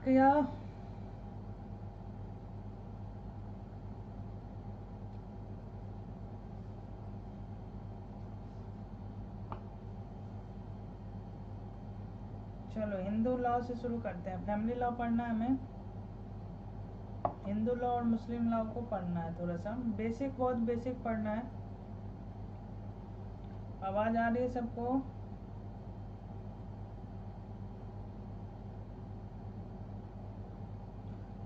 किया। चलो हिंदू लॉ से शुरू करते हैं। फैमिली लॉ पढ़ना है हमें, हिंदू लॉ और मुस्लिम लॉ को पढ़ना है, थोड़ा सा बेसिक, बहुत बेसिक पढ़ना है। आवाज आ रही है सबको?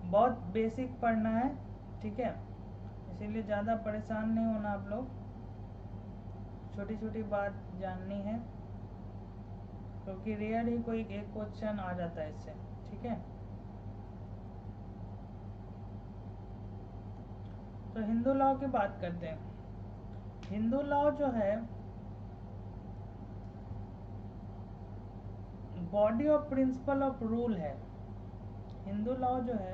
बहुत बेसिक पढ़ना है, ठीक है, इसीलिए ज़्यादा परेशान नहीं होना आप लोग, छोटी छोटी बात जाननी है, क्योंकि रेयर ही कोई एक क्वेश्चन आ जाता है इससे, ठीक है। तो हिंदू लॉ की बात करते हैं। हिंदू लॉ जो है body of principle of rule है। हिंदू लॉ जो है,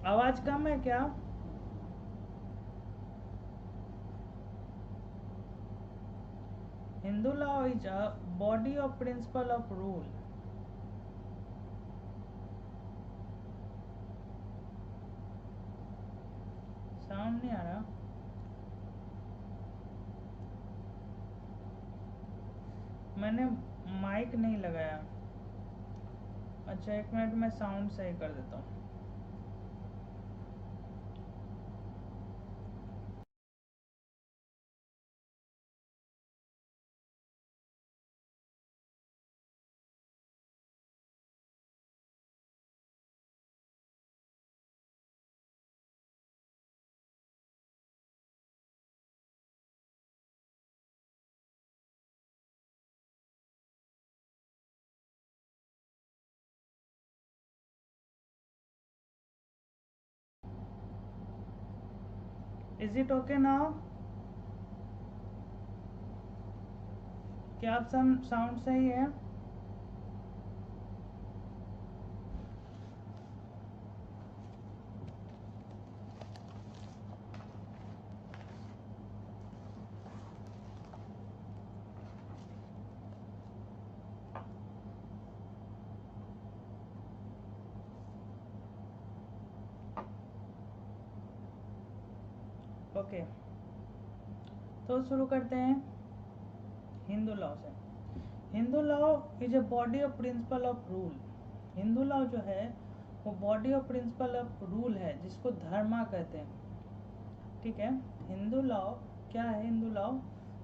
आवाज कम है क्या? Hindu law is a body of principle of rule. Sound नहीं आ रहा? मैंने माइक नहीं लगाया। अच्छा एक मिनट, मैं साउंड सही कर देता हूँ। Is it okay now? क्या आप साउंड सही है? ओके, तो शुरू करते हैं हिंदू लॉ से। Hindu law is a body of principle of rule. Hindu law जो है वो body of principle of rule है, जिसको धर्मा कहते हैं, ठीक है। हिंदू लॉ क्या है? हिंदू लॉ,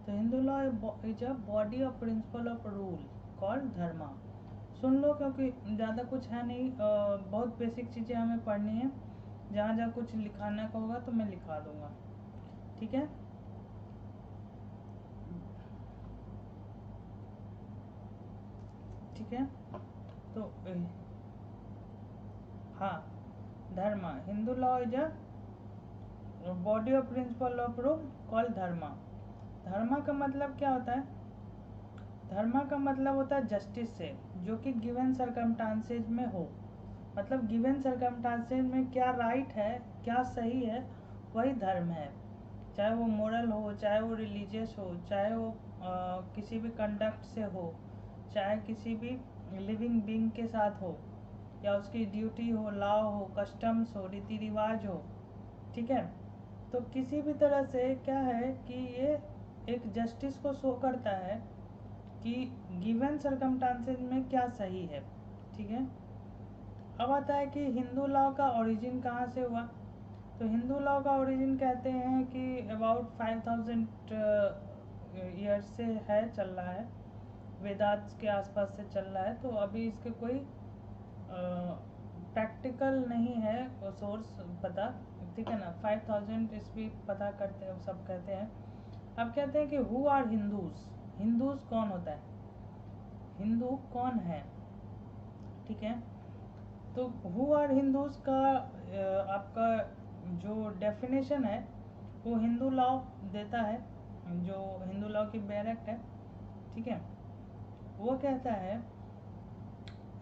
तो Hindu law is a body of principle of rule called dharma. सुन लो, क्योंकि ज़्यादा कुछ है नहीं, बहुत बेसिक चीज़ें हमें पढ़नी है। जहाँ जहाँ कुछ लिखाने का होगा तो मैं लिखा दूंगा, ठीक है। ठीक है, तो हाँ, dharma, Hindu law is a body of principle of rule called dharma. धर्मा का मतलब क्या होता है? धर्मा का मतलब होता है जस्टिस से, जो कि गिवन सरकमस्टांसेज में हो। मतलब गिवन सरकमस्टांसेज में क्या राइट है, क्या सही है, वही धर्म है। चाहे वो मोरल हो, चाहे वो रिलीजियस हो, चाहे वो किसी भी कंडक्ट से हो, चाहे किसी भी लिविंग बीइंग के साथ हो, या उसकी ड्यूटी हो, लॉ हो, कस्टम्स हो, रीति रिवाज हो, ठीक है। तो किसी भी तरह से क्या है कि ये एक जस्टिस को शो करता है कि गिवन सरकमस्टांसेस में क्या सही है, ठीक है। अब आता है कि हिंदू लॉ का ओरिजिन कहाँ से हुआ। तो हिंदू लॉ का ओरिजिन कहते हैं कि अबाउट 5000 ईयर्स से है, चल रहा है, वेदांत के आसपास से चल रहा है। तो अभी इसके कोई प्रैक्टिकल नहीं है वो सोर्स पता, ठीक है ना। 5000 ईस्वी पता करते हैं, सब कहते हैं। अब कहते हैं कि हु आर हिंदूज, हिंदूज कौन होता है, हिंदू कौन है, ठीक है। तो हु आर हिंदूज का आपका जो डेफिनेशन है वो हिंदू लॉ देता है, जो हिंदू लॉ की बैरक्ट है, ठीक है। वो कहता है,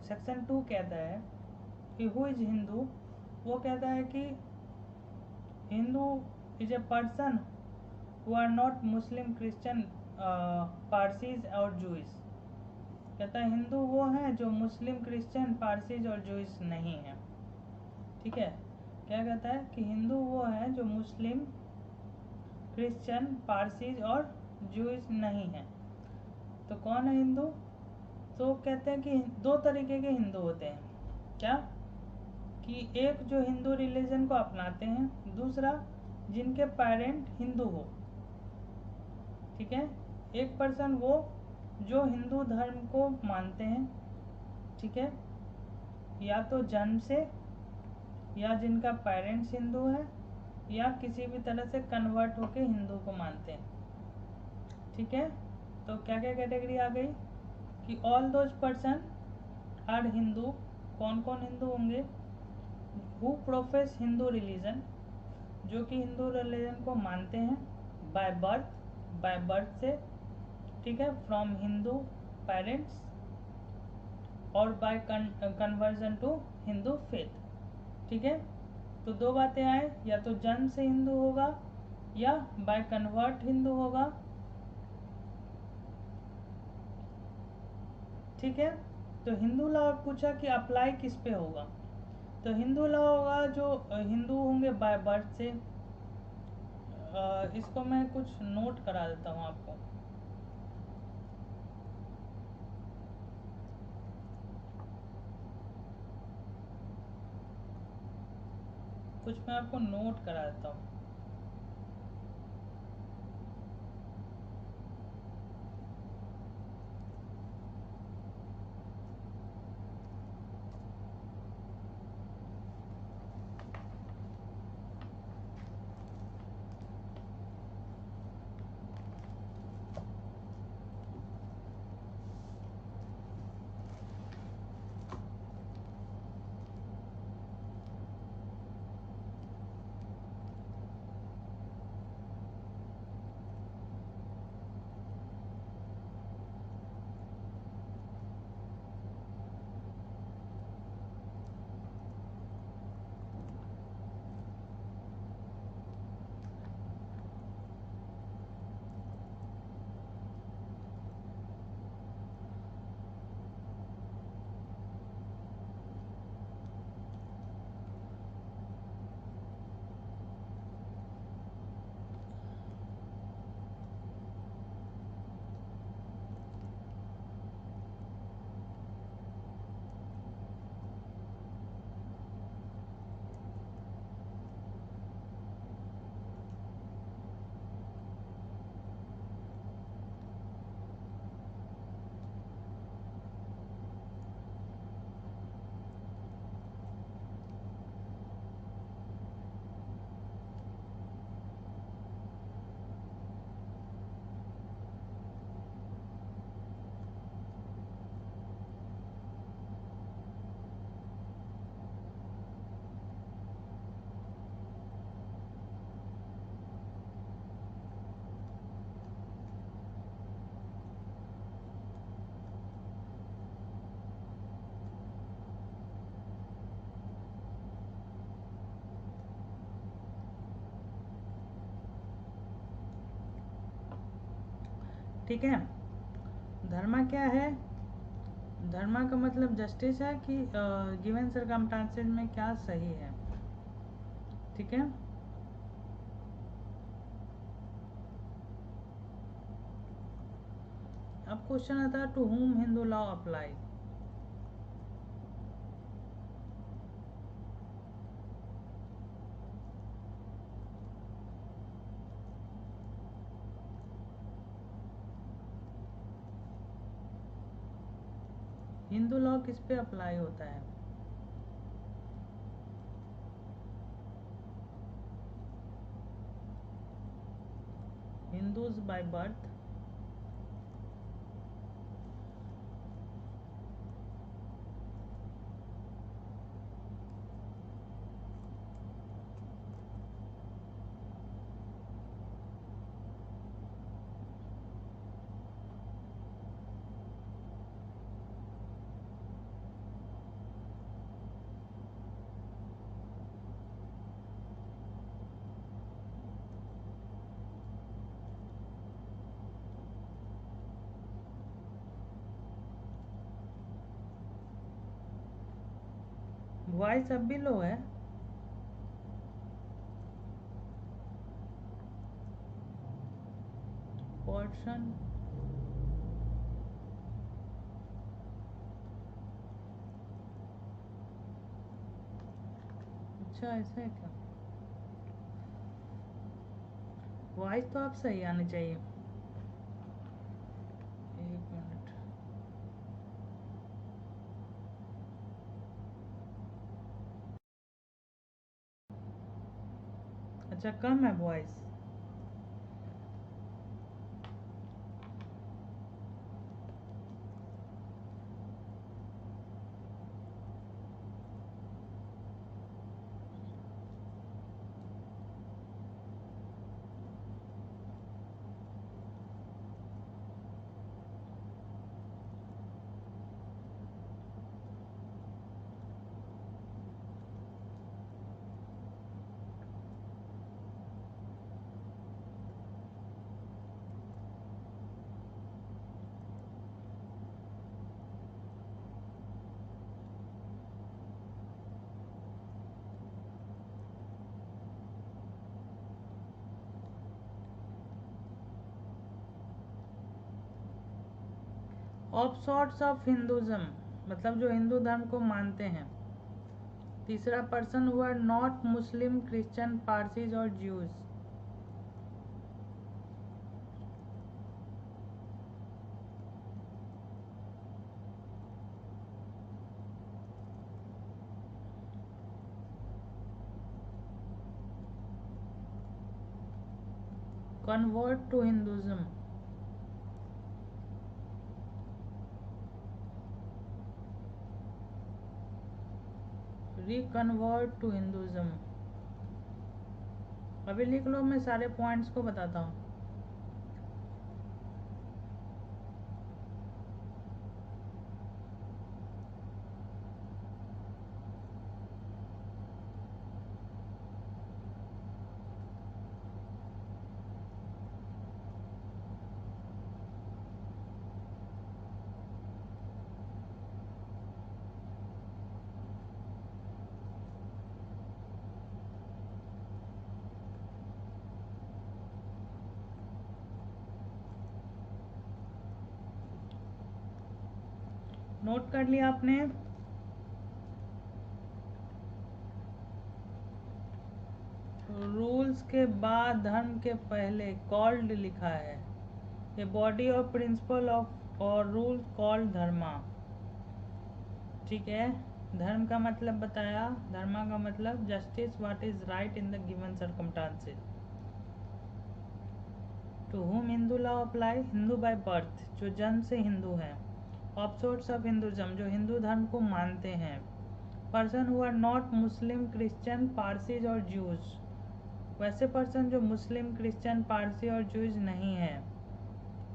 सेक्शन 2 कहता है कि हु इज हिंदू। वो कहता है कि Hindu is a person who are not Muslim, Christian, Parsis और जूइस। कहता है हिंदू वो हैं जो मुस्लिम, क्रिश्चियन, पारसीज और जूइश नहीं हैं। ठीक है, क्या कहता है कि हिंदू वो हैं जो मुस्लिम, क्रिश्चियन, पारसीज और जूइश नहीं हैं। तो कौन है हिंदू? तो कहते हैं कि दो तरीके के हिंदू होते हैं। क्या? कि एक जो हिंदू रिलीजन को अपनाते हैं, दूसरा जिनके पेरेंट हिंदू हो। ठीक है, एक पर्सन वो जो हिंदू धर्म को मानते हैं, ठीक है, या तो जन्म से, या जिनका पेरेंट्स हिंदू है, या किसी भी तरह से कन्वर्ट होके हिंदू को मानते हैं। ठीक है, तो क्या क्या कैटेगरी आ गई कि all those person are Hindu. कौन कौन हिंदू होंगे? हु प्रोफेस हिंदू रिलीजन, जो कि हिंदू रिलीजन को मानते हैं, बाय बर्थ, बाय बर्थ से, ठीक है, फ्रॉम हिंदू पेरेंट्स, और by conversion to Hindu faith. ठीक है, तो दो बातें आए, या तो जन्म से हिंदू होगा या बाय कन्वर्ट हिंदू होगा। ठीक है, तो हिंदू लॉ पूछा कि अप्लाई किस पे होगा, तो हिंदू लॉ होगा जो हिंदू होंगे बाय बर्थ से। इसको मैं कुछ नोट करा देता हूँ आपको। कुछ मैं आपको नोट करा देता हूँ। ठीक है, धर्मा क्या है? धर्मा का मतलब जस्टिस है कि गिवन सरकमस्टांसेस में क्या सही है। ठीक है, अब क्वेश्चन आता है to whom Hindu law apply. Hindu law किस पे अप्लाई होता है? हिंदूज बाय बर्थ, वॉइस अब भी लो है। पोर्शन, अच्छा ऐसा है क्या? वॉइस तो आप सही आनी चाहिए। एक मिनट। अच्छा कम है voice. Of sorts of Hinduism मतलब जो हिंदू धर्म को मानते हैं। तीसरा, person who are not Muslim, Christian, Parsis और Jews. Convert to Hinduism, reconvert to Hinduism. अभी लिख लो, मैं सारे पॉइंट्स को बताता हूँ। नोट कर लिया आपने? रूल्स के बाद धर्म के पहले कॉल्ड लिखा है। A body of principle of और रूल कॉल्ड धर्मा। ठीक है, धर्म का मतलब बताया, धर्मा का मतलब justice, what is right in the given circumstances. To whom Hindu law apply, Hindu by birth, जो जन्म से हिंदू हैं। ऑफसोर्ट्स ऑफ हिंदुज्म, जो हिंदू धर्म को मानते हैं। Person who are not Muslim, Christian, Parsis और ज्यूज, वैसे पर्सन जो मुस्लिम, क्रिश्चियन, पारसी और ज्यूज नहीं है।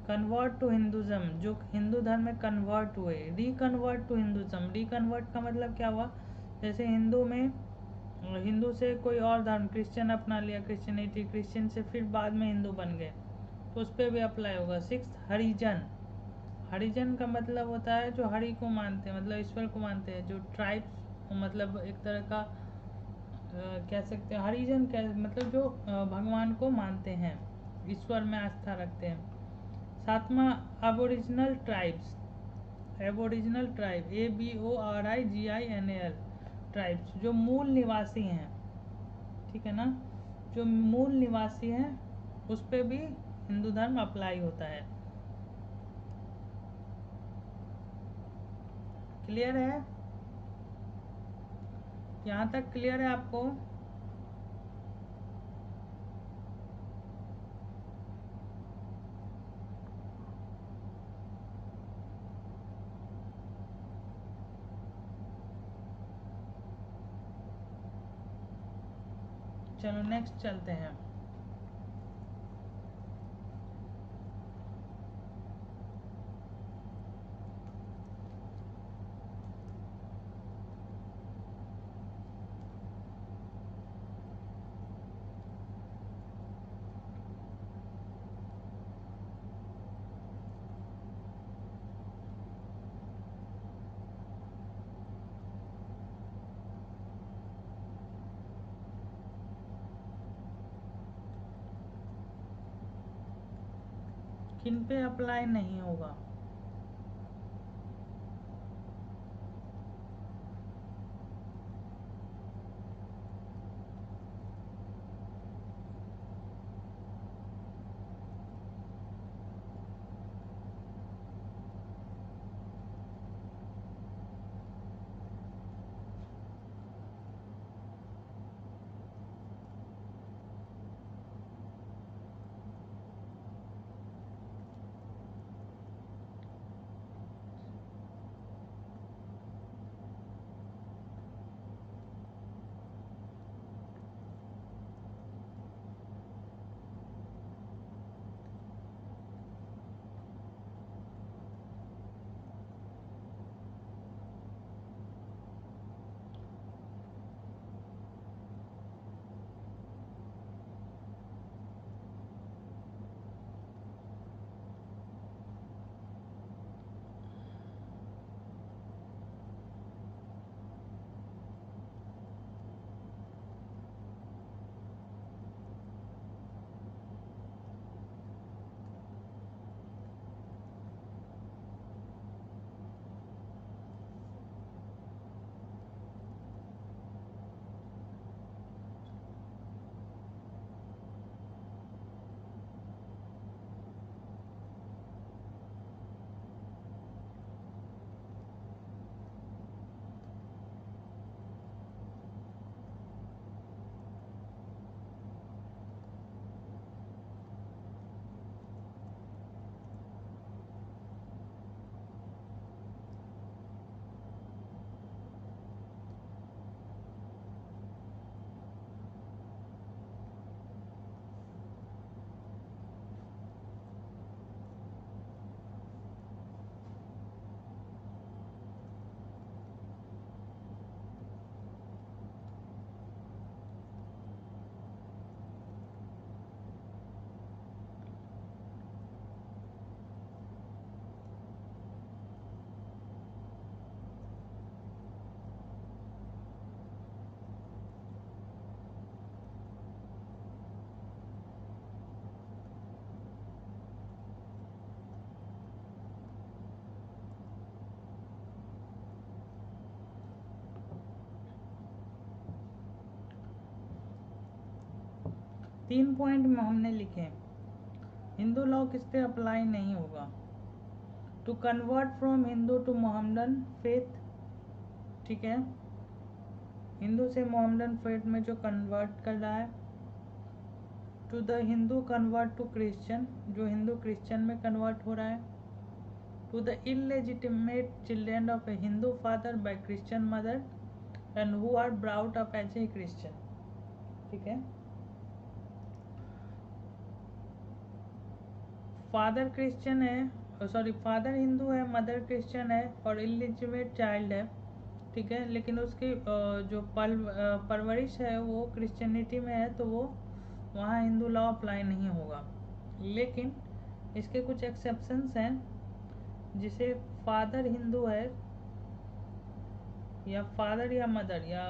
कन्वर्ट टू हिंदुज्म, जो हिंदू धर्म में कन्वर्ट हुए। रिकन्वर्ट टू हिंदुज्म, रिकन्वर्ट का मतलब क्या हुआ? जैसे हिंदू में, हिंदू से कोई और धर्म, क्रिश्चियन अपना लिया, क्रिश्चियनिटी, क्रिश्चियन से फिर बाद में हिंदू बन गए, तो उस पर भी अप्लाई होगा। सिक्स, हरिजन। हरिजन का मतलब होता है जो हरि को मानते हैं, मतलब ईश्वर को मानते हैं, जो ट्राइब्स, मतलब एक तरह का कह सकते हैं। हरिजन क्या मतलब? जो भगवान को मानते हैं, ईश्वर में आस्था रखते हैं। सातवां, aboriginal tribes. Aboriginal tribe, ABORIGINAL tribes, जो मूल निवासी हैं। ठीक है ना, जो मूल निवासी हैं उस पर भी हिंदू धर्म अप्लाई होता है। क्लियर है? यहाँ तक क्लियर है आपको? चलो नेक्स्ट चलते हैं। किन पे अप्लाई नहीं होगा? तीन पॉइंट में हमने लिखे हिंदू लॉ किस पे अप्लाई नहीं होगा? To convert from Hindu to Mohammedan faith, ठीक है, हिंदू से मोहम्मदन फेथ में जो कन्वर्ट कर रहा है। To the Hindu convert to Christian, जो हिंदू क्रिश्चियन में कन्वर्ट हो रहा है। To the illegitimate children of a Hindu father by Christian mother and who are brought up as a Christian, ठीक है। फादर क्रिश्चियन है, सॉरी फादर हिंदू है, मदर क्रिश्चियन है और इलिजिमेट चाइल्ड है, ठीक है, लेकिन उसकी जो परवरिश है वो क्रिश्चियनिटी में है, तो वो वहाँ हिंदू लॉ अप्लाई नहीं होगा। लेकिन इसके कुछ एक्सेप्शंस हैं, जिसे फादर हिंदू है या फादर या मदर, या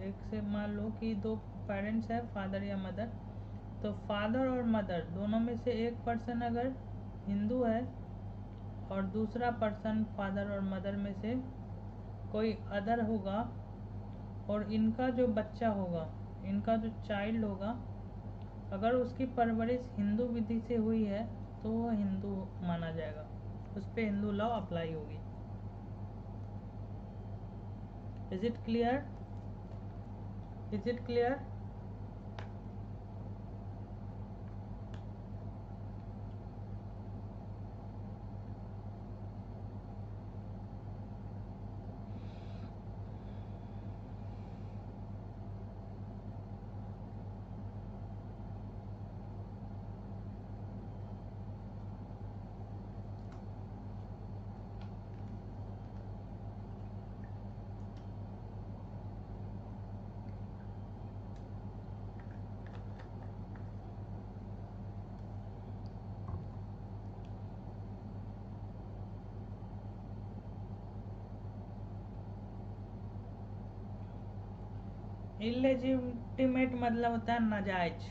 एक से मान लो कि दो पेरेंट्स है फादर या मदर, तो फादर और मदर दोनों में से एक पर्सन अगर हिंदू है और दूसरा पर्सन फादर और मदर में से कोई अदर होगा और इनका जो बच्चा होगा, इनका जो चाइल्ड होगा, अगर उसकी परवरिश हिंदू विधि से हुई है तो वो हिंदू माना जाएगा, उस पर हिंदू लॉ अप्लाई होगी। Is it clear? Is it clear? Illegitimate मतलब होता है नाजायज।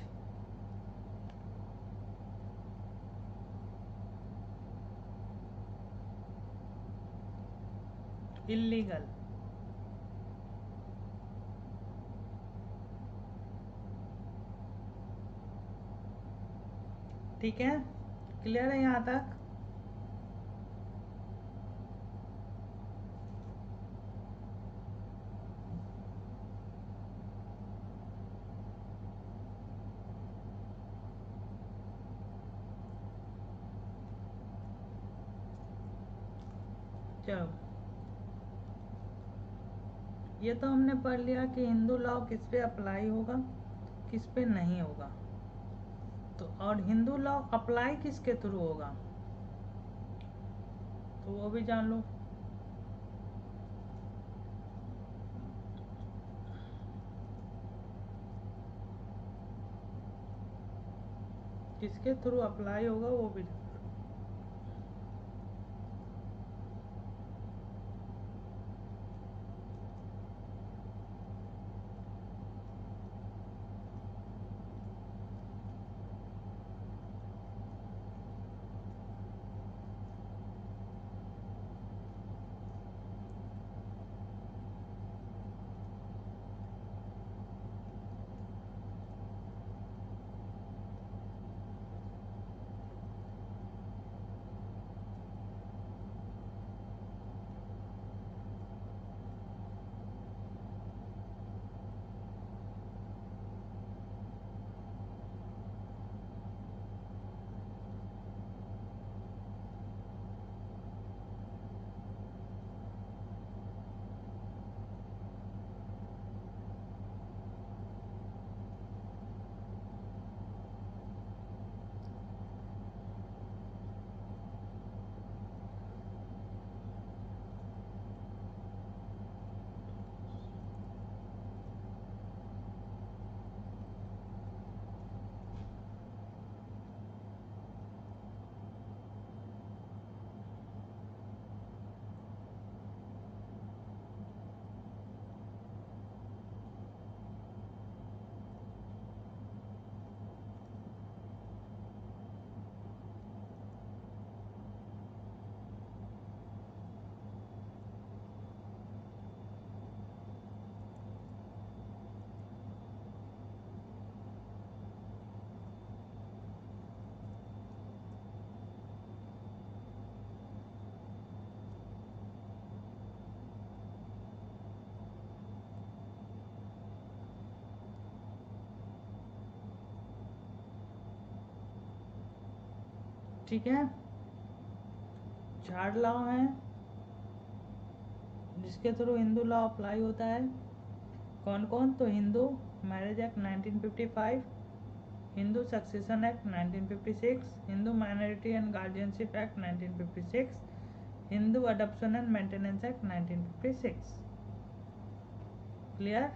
इलीगल। ठीक है, क्लियर है यहाँ तक? चलो, ये तो हमने पढ़ लिया कि हिंदू लॉ किस पे अप्लाई होगा, किस पे नहीं होगा। तो और हिंदू लॉ अप्लाई किसके थ्रू होगा तो वो भी जान लो। किसके थ्रू अप्लाई होगा वो भी। ठीक है, 4 लॉ हैं जिसके थ्रू हिंदू लॉ अप्लाई होता है। कौन कौन? तो Hindu marriage act 1955, Hindu succession act 1956, Hindu minority and guardianship act 1956, Hindu adoption and maintenance act 1956। Clear?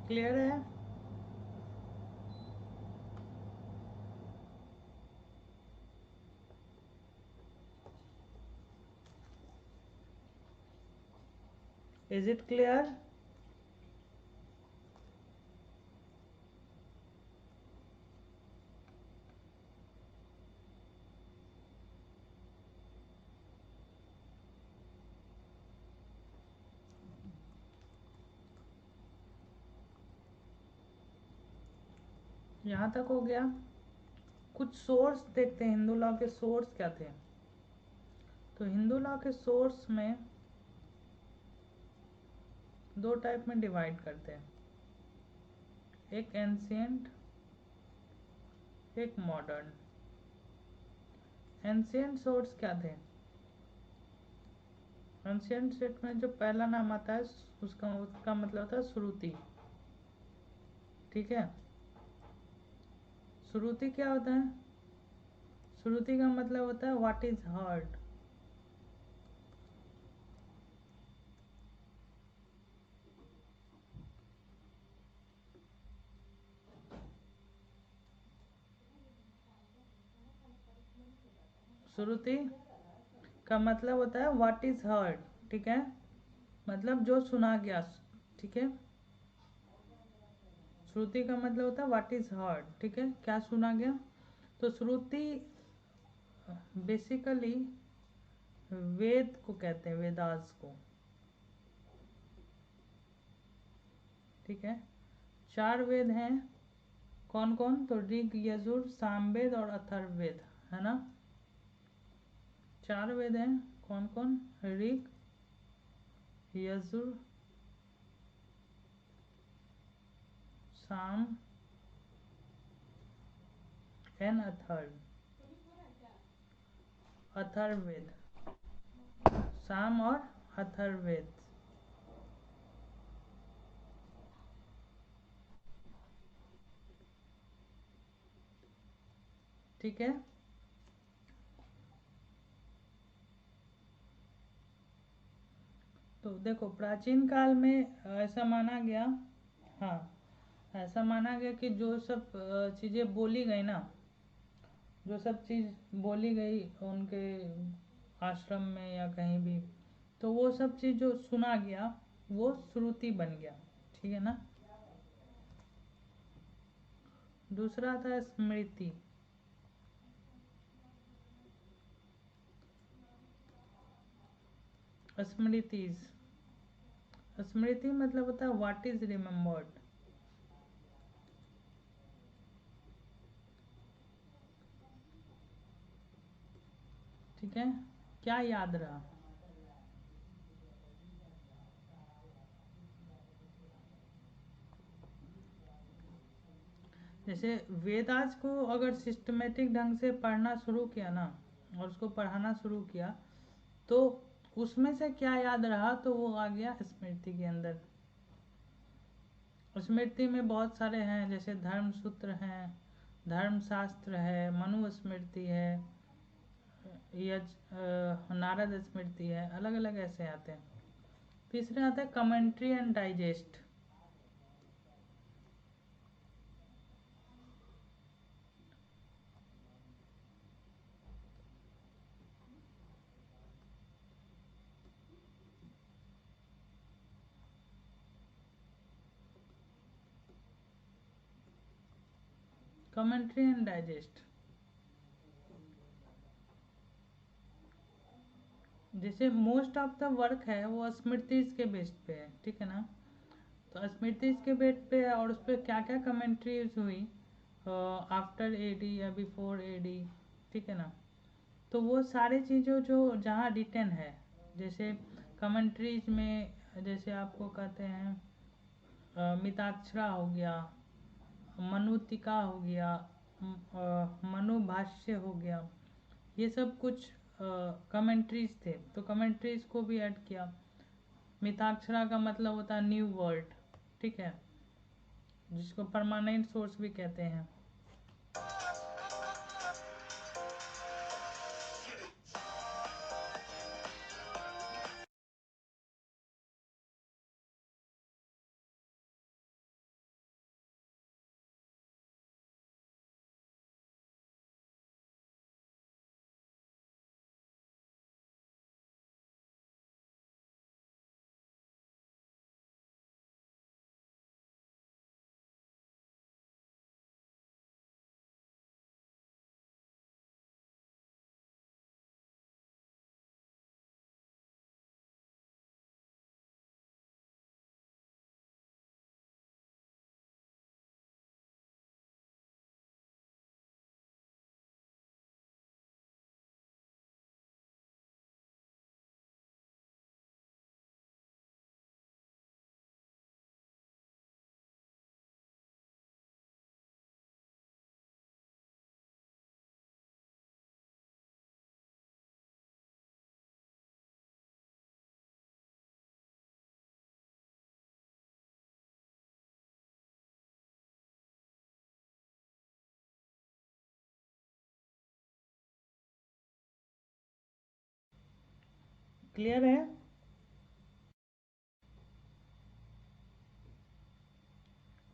Clear है? Is it clear? यहाँ तक हो गया। कुछ सोर्स देखते हैं, हिंदू लॉ के सोर्स क्या थे। तो हिंदू लॉ के सोर्स में 2 टाइप में डिवाइड करते हैं, एक एंशिएंट, एक मॉडर्न। एंशिएंट सोर्स क्या थे? एंशिएंट सेट में जो पहला नाम आता है उसका मतलब होता है श्रुति। ठीक है, श्रुति क्या होता है? श्रुति का मतलब होता है व्हाट इज हर्ड। श्रुति का मतलब होता है व्हाट इज हर्ड, ठीक है, मतलब जो सुना गया, ठीक है। श्रुति का मतलब होता है व्हाट इज हर्ड, ठीक है, क्या सुना गया। तो श्रुति बेसिकली वेद को कहते हैं, वेदास को, ठीक है। 4 वेद हैं, कौन कौन, तो ऋग, यजुर, सामवेद और अथर्ववेद, है ना। 4 वेद हैं, कौन कौन, ऋग, यजुर, साम एंड अथर्ववेद, साम और अथर्ववेद, ठीक है। तो देखो प्राचीन काल में ऐसा माना गया, हाँ, ऐसा माना गया कि जो सब चीज़ें बोली गई ना, जो सब चीज़ बोली गई उनके आश्रम में या कहीं भी, तो वो सब चीज़ जो सुना गया वो श्रुति बन गया, ठीक है ना। दूसरा था स्मृति। स्मृतिज, स्मृति मतलब होता है व्हाट इज रिमेम्बर्ड, ठीक है, क्या याद रहा। जैसे वेदास को अगर सिस्टमेटिक ढंग से पढ़ना शुरू किया ना, और उसको पढ़ाना शुरू किया, तो उसमें से क्या याद रहा, तो वो आ गया स्मृति के अंदर। स्मृति में बहुत सारे हैं, जैसे धर्म सूत्र हैं, धर्मशास्त्र है, मनुस्मृति है, नारद स्मृति है, अलग अलग ऐसे आते हैं। तीसरे आता है commentary and digest. Commentary and digest, जैसे मोस्ट ऑफ द वर्क है वो स्मृतिज के बेस पे है, ठीक है ना। तो स्मृतिज के बेस पे है, और उस पर क्या क्या कमेंट्रीज हुई आफ्टर एडी या बिफोर एडी, ठीक है ना। तो वो सारी चीज़ों जो जहाँ रिटर्न है, जैसे कमेंट्रीज में, जैसे आपको कहते हैं मिताक्षरा हो गया, मनुतिका हो गया, मनुभाष्य हो गया, ये सब कुछ कमेंट्रीज थे, तो कमेंट्रीज को भी ऐड किया। मिताक्षरा का मतलब होता है न्यू वर्ड, ठीक है, जिसको परमानेंट सोर्स भी कहते हैं। क्लियर है।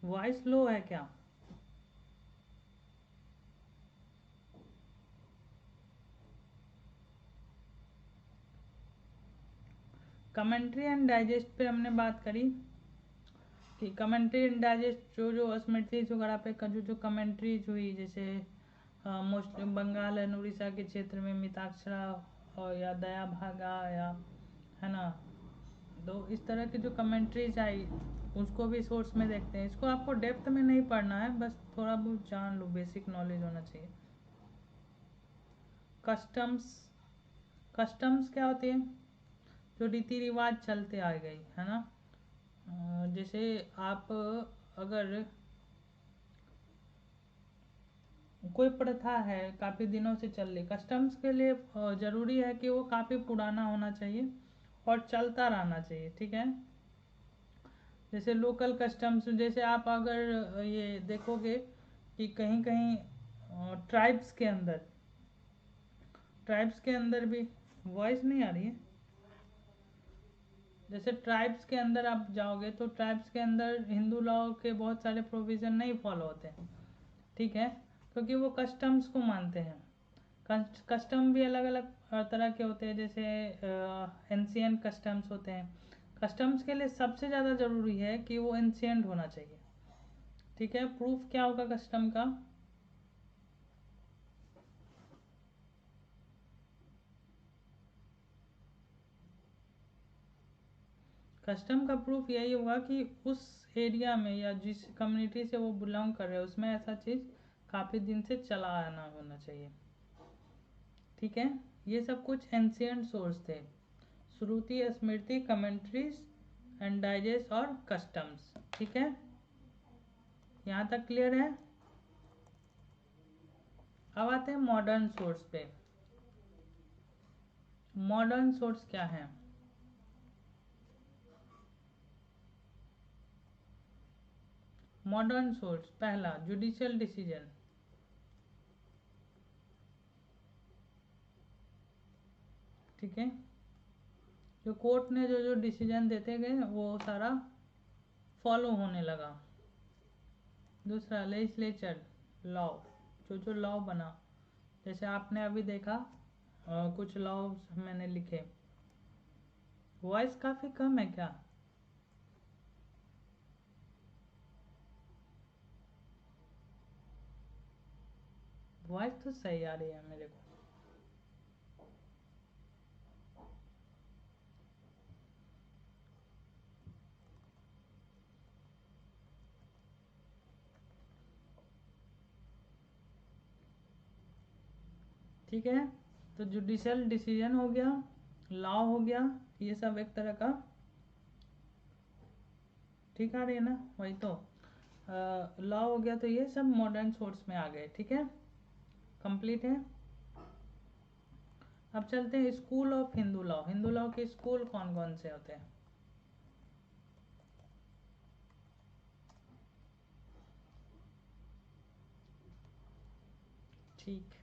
वॉइस लो है क्या। कमेंट्री एंड डाइजेस्ट पे हमने बात करी कि कमेंट्री एंड डाइजेस्ट जो स्मृति वगैरह पे जो कमेंट्रीज हुई, जैसे मोस्ट बंगाल एंड उड़ीसा के क्षेत्र में मिताक्षरा और या दया भागा या है ना, तो इस तरह की जो कमेंट्रीज आई उसको भी सोर्स में देखते हैं। इसको आपको डेप्थ में नहीं पढ़ना है, बस थोड़ा बहुत जान लो, बेसिक नॉलेज होना चाहिए। कस्टम्स क्या होती है? जो रीति रिवाज चलते आ गई है ना। जैसे आप अगर कोई प्रथा है काफ़ी दिनों से चल रही, कस्टम्स के लिए ज़रूरी है कि वो काफ़ी पुराना होना चाहिए और चलता रहना चाहिए, ठीक है। जैसे लोकल कस्टम्स, जैसे आप अगर ये देखोगे कि कहीं कहीं ट्राइब्स के अंदर भी वॉइस नहीं आ रही है। जैसे ट्राइब्स के अंदर आप जाओगे तो ट्राइब्स के अंदर हिंदू लॉ के बहुत सारे प्रोविज़न नहीं फॉलो होते हैं, ठीक है, क्योंकि वो कस्टम्स को मानते हैं। कस्टम भी अलग अलग तरह के होते हैं, जैसे एंशियंट कस्टम्स होते हैं। कस्टम्स के लिए सबसे ज़्यादा ज़रूरी है कि वो एंशियंट होना चाहिए, ठीक है। प्रूफ क्या होगा कस्टम का? कस्टम का प्रूफ यही होगा कि उस एरिया में या जिस कम्युनिटी से वो बिलोंग कर रहे हैं उसमें ऐसा चीज़ काफ़ी दिन से चला आना होना चाहिए, ठीक है। ये सब कुछ एंशियंट सोर्स थे, श्रुति, स्मृति, कमेंट्रीज एंड डाइजेस्ट और कस्टम्स, ठीक है। यहाँ तक क्लियर है? अब आते हैं मॉडर्न सोर्स पे। मॉडर्न सोर्स क्या है? मॉडर्न सोर्स पहला जुडिशियल डिसीजन, ठीक है। जो कोर्ट ने जो डिसीजन देते गए वो सारा फॉलो होने लगा। दूसरा लेजिस्लेचर, लॉ, जो लॉ बना, जैसे आपने अभी देखा कुछ लॉ मैंने लिखे। वॉइस काफ़ी कम है क्या? वॉइस तो सही आ रही है मेरे को। ठीक है, तो जुडिशियल डिसीजन हो गया, लॉ हो गया, ये सब एक तरह का, ठीक आ रही है ना, वही तो लॉ हो गया, तो ये सब मॉडर्न सोर्स में आ गए, ठीक है, कंप्लीट है। अब चलते हैं school of Hindu law. Hindu law के स्कूल कौन कौन से होते हैं? ठीक,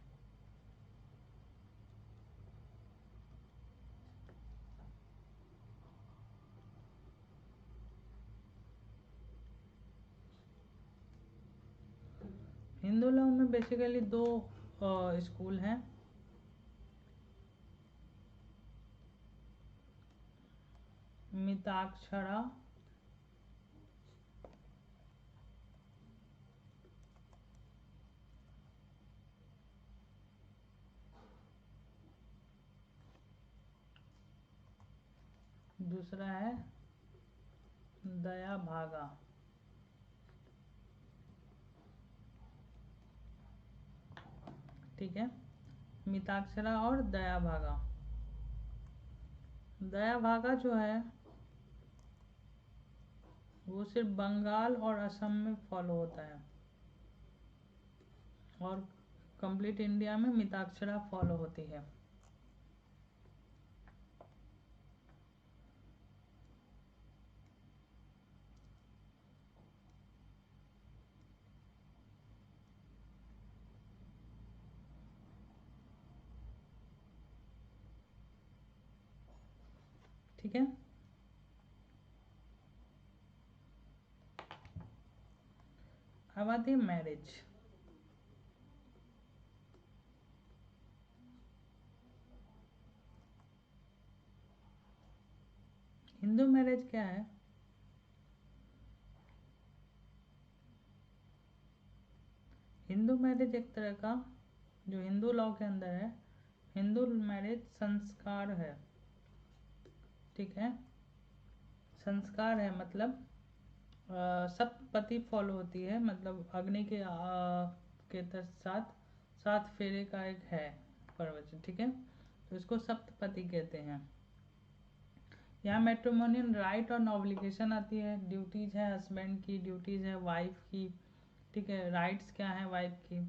हिंदू लॉ में बेसिकली दो स्कूल हैं। मिताक्षरा दूसरा है दया भागा, ठीक है। मिताक्षरा और दया भागा। दया भागा जो है वो सिर्फ बंगाल और असम में फॉलो होता है और कंप्लीट इंडिया में मिताक्षरा फॉलो होती है, ठीक है। अब आती है मैरिज। हिंदू मैरिज क्या है? हिंदू मैरिज एक तरह का, जो हिंदू लॉ के अंदर है, हिंदू मैरिज संस्कार है, ठीक है। संस्कार है मतलब सप्तपदी फॉलो होती है, मतलब अग्नि के साथ 7 फेरे का एक है प्रवचन, ठीक है। तो इसको सप्तपदी कहते हैं। यहाँ मैट्रिमोनियल राइट और ऑब्लिगेशन आती है, ड्यूटीज है हस्बैंड की, ड्यूटीज है वाइफ की, ठीक है। राइट्स क्या है वाइफ की।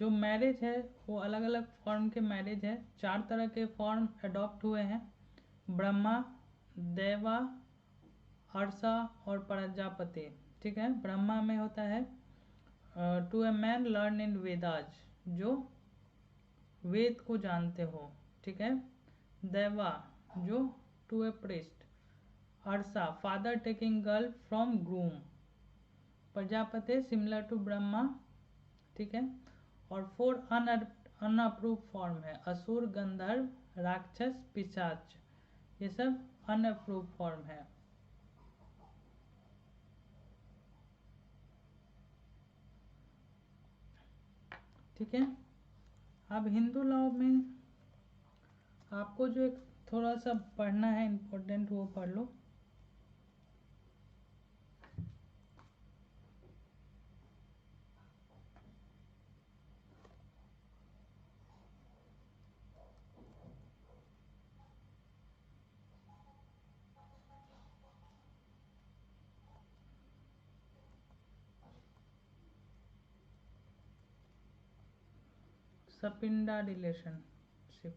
जो मैरिज है वो अलग अलग फॉर्म के मैरिज है, 4 तरह के फॉर्म अडॉप्ट हुए हैं, ब्रह्मा, देवा, अर्षा और प्रजापति, ठीक है। ब्रह्मा में होता है to a man learn in Vedas, जो वेद को जानते हो, ठीक है। देवा जो to a priest, Arsha father taking girl from groom, Prajapati similar to Brahma, ठीक है। और 4 अनअप्रूव फॉर्म है, असुर, गंधर्व, राक्षस, पिशाच, ये सब अनअप्रूव फॉर्म है, ठीक है। अब हिंदू लॉ में आपको जो एक थोड़ा सा पढ़ना है इम्पोर्टेंट, वो पढ़ लो। सपिंडा रिलेशनशिप,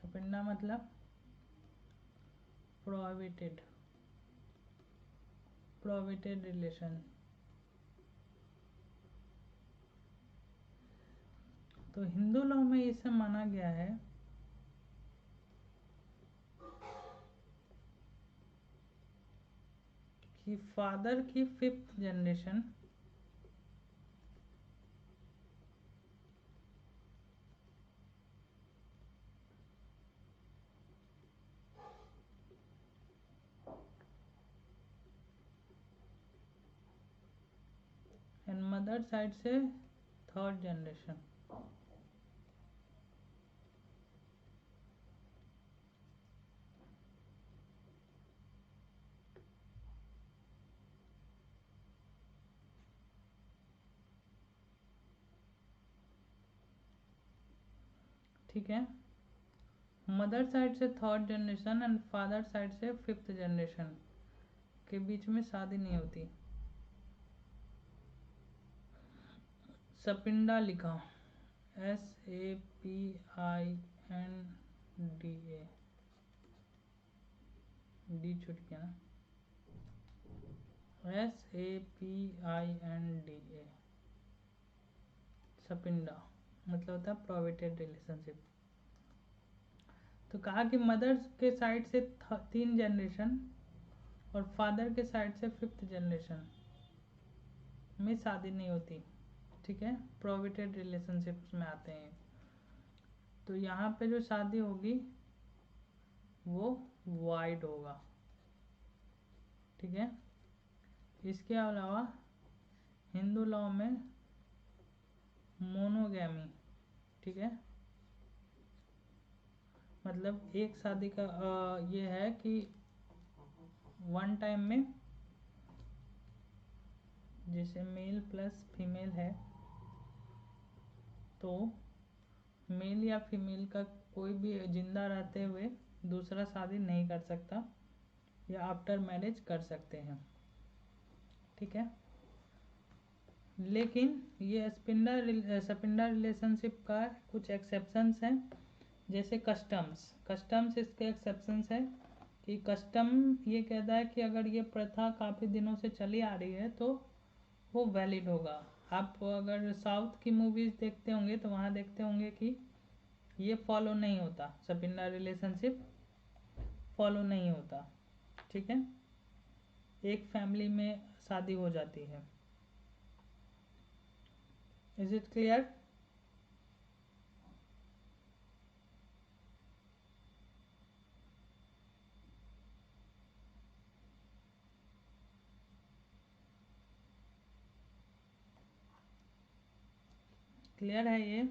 सपिंडा मतलब प्रोहिबिटेड, प्रोहिबिटेड रिलेशन। तो हिंदू लॉ में ये सब माना गया है कि फादर की 5th generation and mother side से 3rd जनरेशन, ठीक है। मदर साइड से 3rd generation and father side से 5th जनरेशन के बीच में शादी नहीं होती। सपिंडा लिखा SAPINDA, डी छूट गया ना, SAPINDA, सपिंडा मतलब होता है प्रोहिबिटेड रिलेशनशिप। तो कहा कि मदर के साइड से 3 जनरेशन और फादर के साइड से 5th जनरेशन में शादी नहीं होती, ठीक है, प्रोहिबिटेड रिलेशनशिप्स में आते हैं। तो यहाँ पे जो शादी होगी वो वाइड होगा, ठीक है। इसके अलावा हिंदू लॉ में मोनोगैमी, ठीक है, मतलब एक शादी का ये है कि वन टाइम में जैसे मेल प्लस फीमेल है, तो मेल या फीमेल का कोई भी जिंदा रहते हुए दूसरा शादी नहीं कर सकता, या आफ्टर मैरिज कर सकते हैं, ठीक है। लेकिन ये सपिंडा रिलेशनशिप का कुछ एक्सेप्शंस हैं, जैसे कस्टम्स इसके एक्सेप्शंस है कि कस्टम ये कहता है कि अगर ये प्रथा काफ़ी दिनों से चली आ रही है तो वो वैलिड होगा। आप अगर साउथ की मूवीज़ देखते होंगे तो वहाँ देखते होंगे कि ये फॉलो नहीं होता, सपिंडा रिलेशनशिप फॉलो नहीं होता, ठीक है। एक फैमिली में शादी हो जाती है। Is it clear? क्लियर है ये?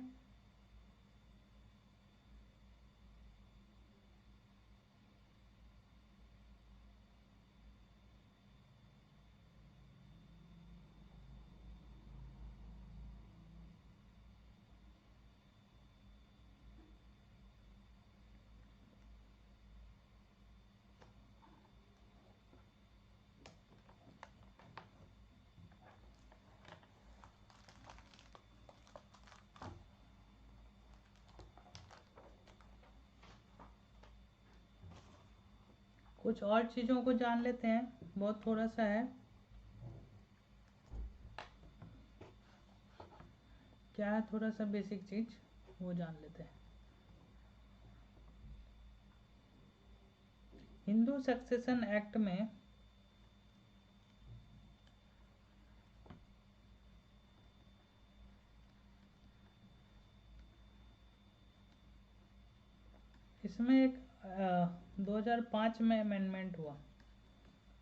कुछ और चीज़ों को जान लेते हैं, बहुत थोड़ा सा है। क्या है थोड़ा सा बेसिक चीज़, वो जान लेते हैं। हिंदू सक्सेशन एक्ट में इसमें एक 2005 में अमेंडमेंट हुआ,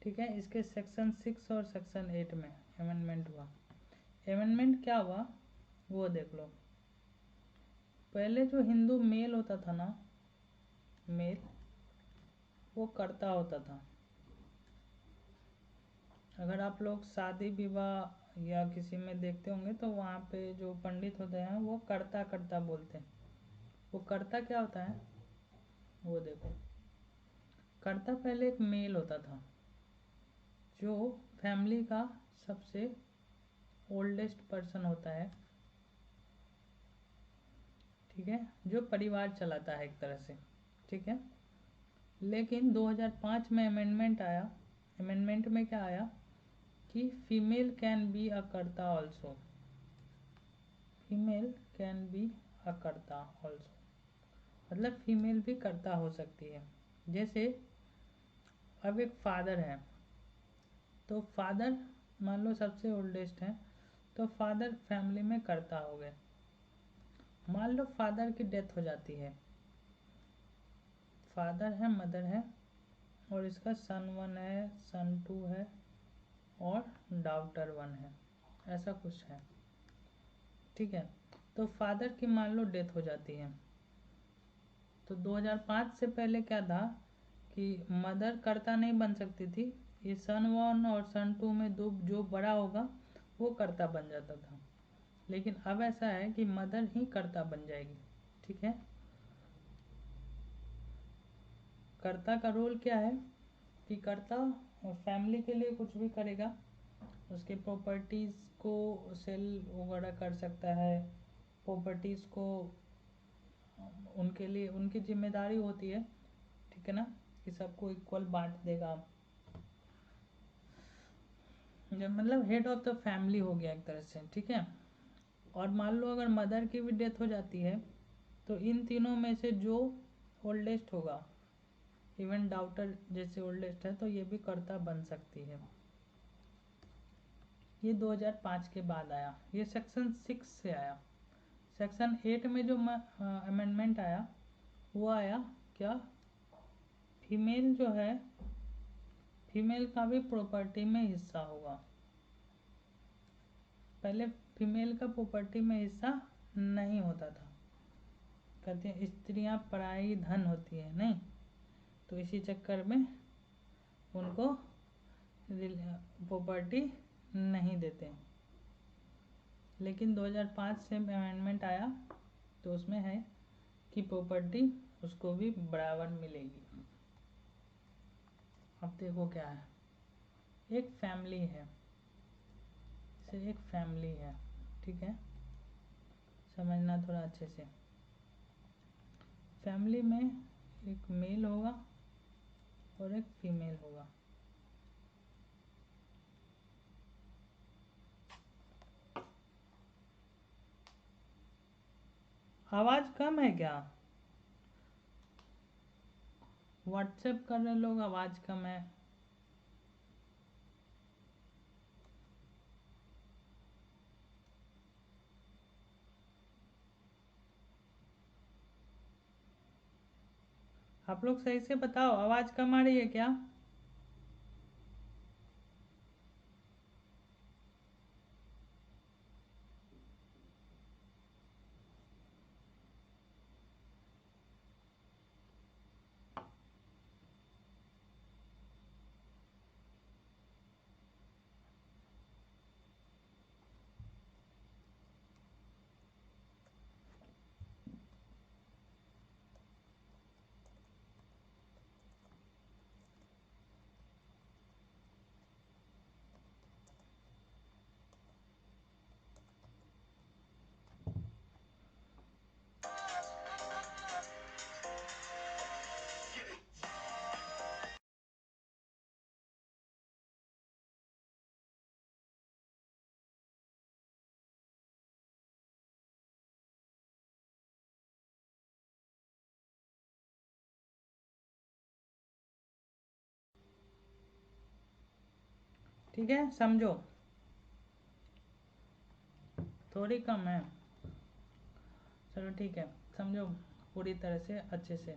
ठीक है। इसके सेक्शन 6 और सेक्शन 8 में अमेंडमेंट हुआ। अमेंडमेंट क्या हुआ वो देख लो। पहले जो हिंदू मेल होता था ना, मेल, वो कर्ता होता था। अगर आप लोग शादी विवाह या किसी में देखते होंगे तो वहाँ पे जो पंडित होते हैं वो कर्ता कर्ता बोलते हैं। वो कर्ता क्या होता है वो देखो। कर्ता पहले एक मेल होता था जो फैमिली का सबसे ओल्डेस्ट पर्सन होता है, ठीक है, जो परिवार चलाता है एक तरह से, ठीक है। लेकिन 2005 में अमेंडमेंट आया। अमेंडमेंट में क्या आया कि फीमेल कैन बी अ कर्ता also, female can be a कर्ता ऑल्सो, मतलब फीमेल भी कर्ता हो सकती है। जैसे अब एक फादर है, तो फादर मान लो सबसे ओल्डेस्ट है, तो फादर फैमिली में कर्ता हो गए। मान लो फादर की डेथ हो जाती है, फादर है, मदर है, और इसका सन 1 है, सन 2 है, और डॉटर 1 है, ऐसा कुछ है, ठीक है। तो फादर की मान लो डेथ हो जाती है, तो 2005 से पहले क्या था कि मदर कर्ता नहीं बन सकती थी। ये सन 1 और सन 2 में दो जो बड़ा होगा वो कर्ता बन जाता था। लेकिन अब ऐसा है कि मदर ही कर्ता बन जाएगी, ठीक है। कर्ता का रोल क्या है कि कर्ता फैमिली के लिए कुछ भी करेगा, उसके प्रॉपर्टीज़ को सेल वगैरह कर सकता है, प्रॉपर्टीज़ को उनके लिए उनकी जिम्मेदारी होती है, ठीक है ना, कि सबको इक्वल बांट देगा। जब मतलब हेड ऑफ द फैमिली हो गया एक तरह से, ठीक है। और मान लो अगर मदर की भी डेथ हो जाती है तो इन तीनों में से जो ओल्डेस्ट होगा, इवन डॉटर जैसे ओल्डेस्ट है, तो ये भी कर्ता बन सकती है। ये 2005 के बाद आया, ये सेक्शन 6 से आया। सेक्शन 8 में जो अमेंडमेंट आया वो आया क्या, फीमेल जो है, फीमेल का भी प्रॉपर्टी में हिस्सा होगा। पहले फीमेल का प्रॉपर्टी में हिस्सा नहीं होता था, कहते हैं स्त्रियां पराई धन होती है, नहीं, तो इसी चक्कर में उनको प्रॉपर्टी नहीं देते। लेकिन 2005 से अमेंडमेंट आया तो उसमें है कि प्रॉपर्टी उसको भी बराबर मिलेगी। अब देखो क्या है, एक फैमिली है, जैसे एक फैमिली है, ठीक है, समझना थोड़ा अच्छे से। फैमिली में एक मेल होगा और एक फीमेल होगा। आवाज़ कम है क्या? व्हाट्सएप कर रहे लोग, आवाज़ कम है। आप लोग सही से बताओ, आवाज़ कम आ रही है क्या? ठीक है, समझो। थोड़ी कम है, चलो ठीक है, समझो पूरी तरह से अच्छे से।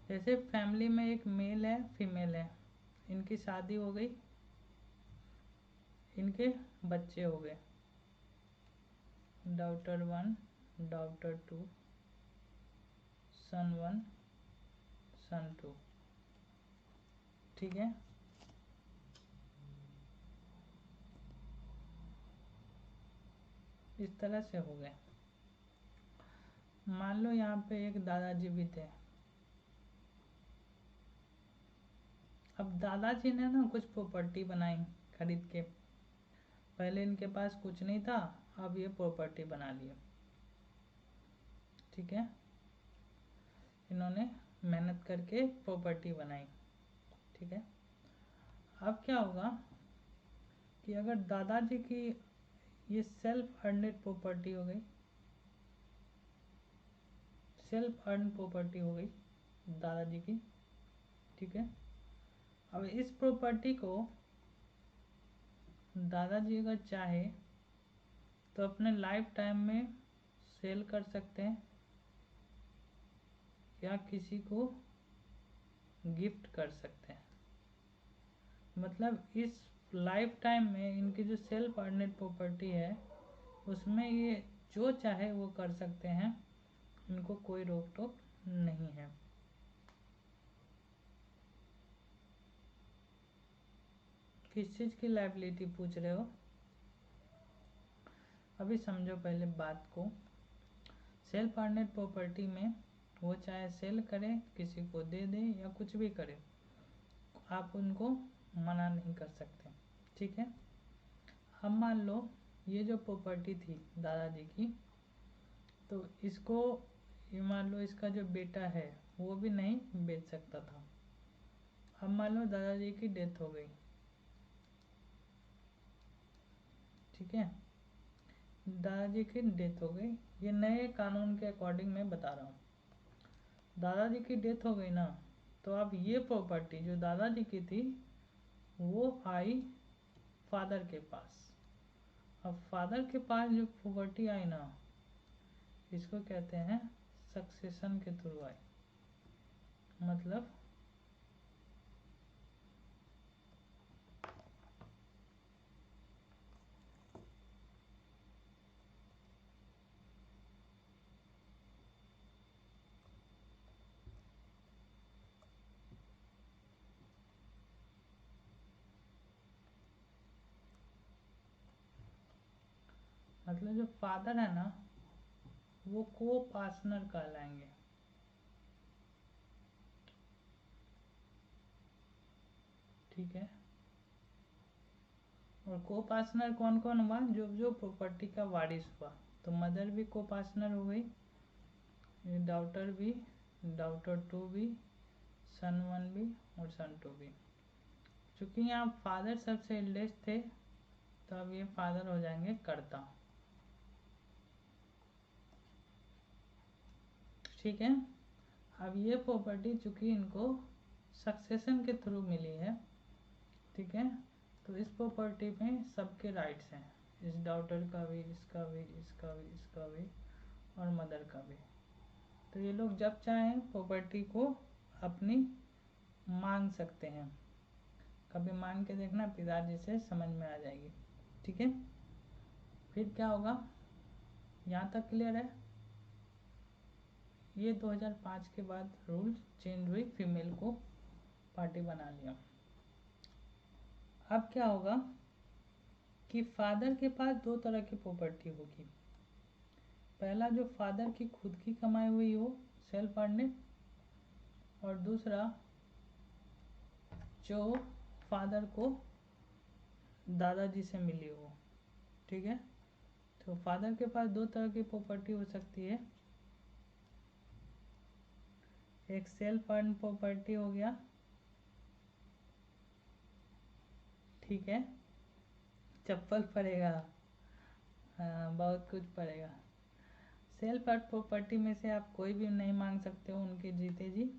जैसे फैमिली में एक मेल है, फीमेल है, इनकी शादी हो गई, इनके बच्चे हो गए, डॉटर 1, डॉटर 2, सन 1, सन 2। ठीक है, इस तरह से हो गए। मान लो यहाँ पे एक दादाजी भी थे। अब दादाजी ने ना कुछ प्रॉपर्टी बनाई खरीद के। पहले इनके पास कुछ नहीं था, अब ये प्रॉपर्टी बना लिए। ठीक है, इन्होंने मेहनत करके प्रॉपर्टी बनाई। ठीक है, अब क्या होगा कि अगर दादाजी की ये सेल्फ अर्नड प्रॉपर्टी हो गई, सेल्फ अर्न प्रॉपर्टी हो गई दादाजी की। ठीक है, अब इस प्रॉपर्टी को दादाजी अगर चाहे तो अपने लाइफ टाइम में सेल कर सकते हैं या किसी को गिफ्ट कर सकते हैं। मतलब इस लाइफ टाइम में इनकी जो सेल्फ अर्नड प्रॉपर्टी है उसमें ये जो चाहे वो कर सकते हैं, इनको कोई रोक टोक नहीं है। किस चीज़ की लाइबिलिटी पूछ रहे हो? अभी समझो पहले बात को। सेल्फ अर्नड प्रॉपर्टी में वो चाहे सेल करे, किसी को दे दे या कुछ भी करे, आप उनको मना नहीं कर सकते। ठीक है, अब मान लो ये जो प्रॉपर्टी थी दादाजी की, तो इसको ये मान लो इसका जो बेटा है वो भी नहीं बेच सकता था। अब मान लो दादाजी की डेथ हो गई। ठीक है, दादाजी की डेथ हो गई, ये नए कानून के अकॉर्डिंग मैं बता रहा हूँ। दादाजी की डेथ हो गई ना, तो अब ये प्रॉपर्टी जो दादाजी की थी वो आई फादर के पास। अब फादर के पास जो प्रॉपर्टी आई ना, इसको कहते हैं सक्सेशन के थ्रू आई। मतलब जो फादर है ना वो को पार्टनर कहलाएंगे। ठीक है, और को पार्टनर कौन कौन हुआ? जो जो प्रॉपर्टी का वारिस हुआ। तो मदर भी को पार्टनर हो गई, डॉटर भी, डॉटर 2 भी, सन 1 भी और सन 2 भी। चूंकि यहाँ फादर सबसे एल्डेस्ट थे तो अब ये फादर हो जाएंगे कर्ता। ठीक है, अब ये प्रॉपर्टी चूंकि इनको सक्सेशन के थ्रू मिली है, ठीक है, तो इस प्रॉपर्टी में सबके राइट्स हैं, इस डॉटर का भी, इसका भी, इसका भी, इसका भी और मदर का भी। तो ये लोग जब चाहें प्रॉपर्टी को अपनी मांग सकते हैं। कभी मांग के देखना, पिताजी से समझ में आ जाएगी। ठीक है, फिर क्या होगा, यहाँ तक क्लियर है। ये 2005 के बाद रूल चेंज हुई, फीमेल को पार्टी बना लिया। अब क्या होगा कि फादर के पास दो तरह की प्रॉपर्टी होगी। पहला, जो फादर की खुद की कमाई हुई हो, सेल्फ अर्निंग, और दूसरा जो फादर को दादाजी से मिली हो। ठीक है, तो फादर के पास दो तरह की प्रॉपर्टी हो सकती है। एक सेल्फ अर्न प्रॉपर्टी हो गया, ठीक है, चप्पल पड़ेगा, हाँ बहुत कुछ पड़ेगा। सेल्फ अर्न प्रॉपर्टी में से आप कोई भी नहीं मांग सकते हो उनके जीते जी।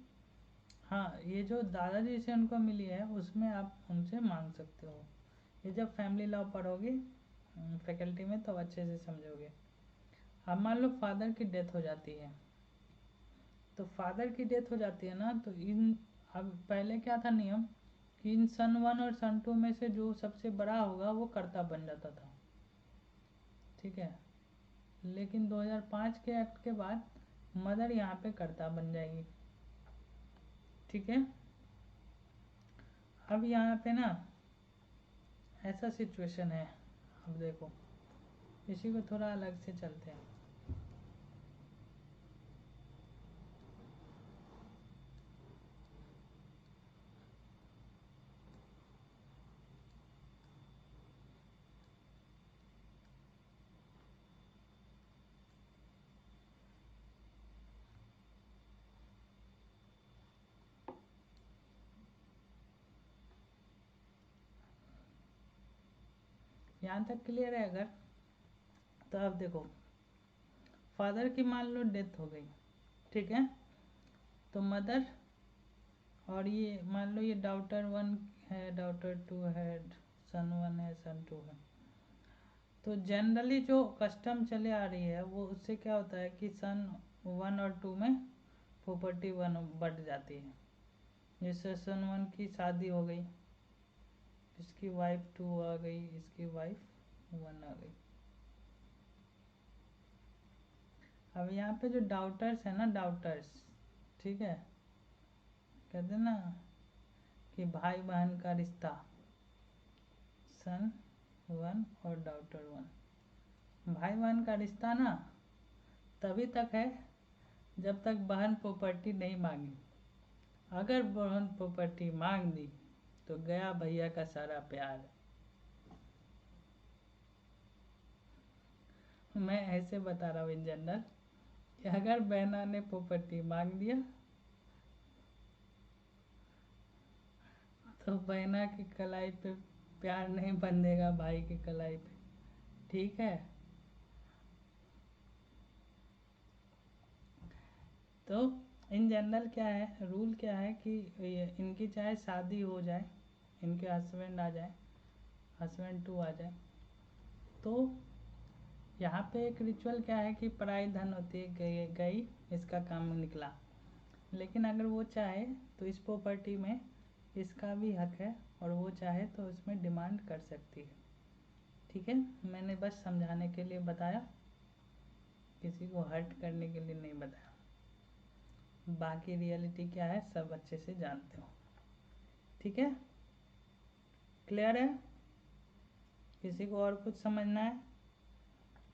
हाँ, ये जो दादाजी से उनको मिली है उसमें आप उनसे मांग सकते हो। ये जब फैमिली लॉ पढ़ोगे फैकल्टी में तो अच्छे से समझोगे। अब मान लो फादर की डेथ हो जाती है, तो फादर की डेथ हो जाती है ना, तो इन अब पहले क्या था नियम कि इन सन 1 और सन 2 में से जो सबसे बड़ा होगा वो कर्ता बन जाता था। ठीक है, लेकिन 2005 के एक्ट के बाद मदर यहाँ पे कर्ता बन जाएगी। ठीक है, अब यहाँ पे ना ऐसा सिचुएशन है, अब देखो इसी को थोड़ा अलग से चलते हैं। यहाँ तक क्लियर है अगर? तो अब देखो, फादर की मान लो डेथ हो गई, ठीक है, तो मदर, और ये मान लो ये डॉटर 1 है, डॉटर 2 है, सन 1 है, सन 2 है, तो जनरली जो कस्टम चले आ रही है वो उससे क्या होता है कि सन 1 और 2 में प्रॉपर्टी 1 बढ़ जाती है। जैसे सन 1 की शादी हो गई, इसकी वाइफ 2 आ गई, इसकी वाइफ 1 आ गई। अब यहाँ पे जो डाउटर्स है ना, डाउटर्स, ठीक है, कहते ना कि भाई बहन का रिश्ता, सन 1 और डॉटर 1, भाई बहन का रिश्ता ना तभी तक है जब तक बहन प्रॉपर्टी नहीं मांगी। अगर बहन प्रॉपर्टी मांग दी तो गया भैया का सारा प्यार। मैं ऐसे बता रहा हूँ इन जनरल कि अगर बहना ने प्रॉपर्टी मांग दिया तो बहना की कलाई पे प्यार नहीं बंधेगा भाई की कलाई पे। ठीक है, तो इन जनरल क्या है, रूल क्या है कि इनकी चाहे शादी हो जाए, इनके हस्बैंड आ जाए, हस्बैंड 2 आ जाए, तो यहाँ पे एक रिचुअल क्या है कि पराई धन होती है, गई गई इसका काम निकला। लेकिन अगर वो चाहे तो इस प्रॉपर्टी में इसका भी हक है, और वो चाहे तो इसमें डिमांड कर सकती है। ठीक है, मैंने बस समझाने के लिए बताया, किसी को हर्ट करने के लिए नहीं बताया। बाकी रियलिटी क्या है सब अच्छे से जानते हो। ठीक है, क्लियर है? किसी को और कुछ समझना है?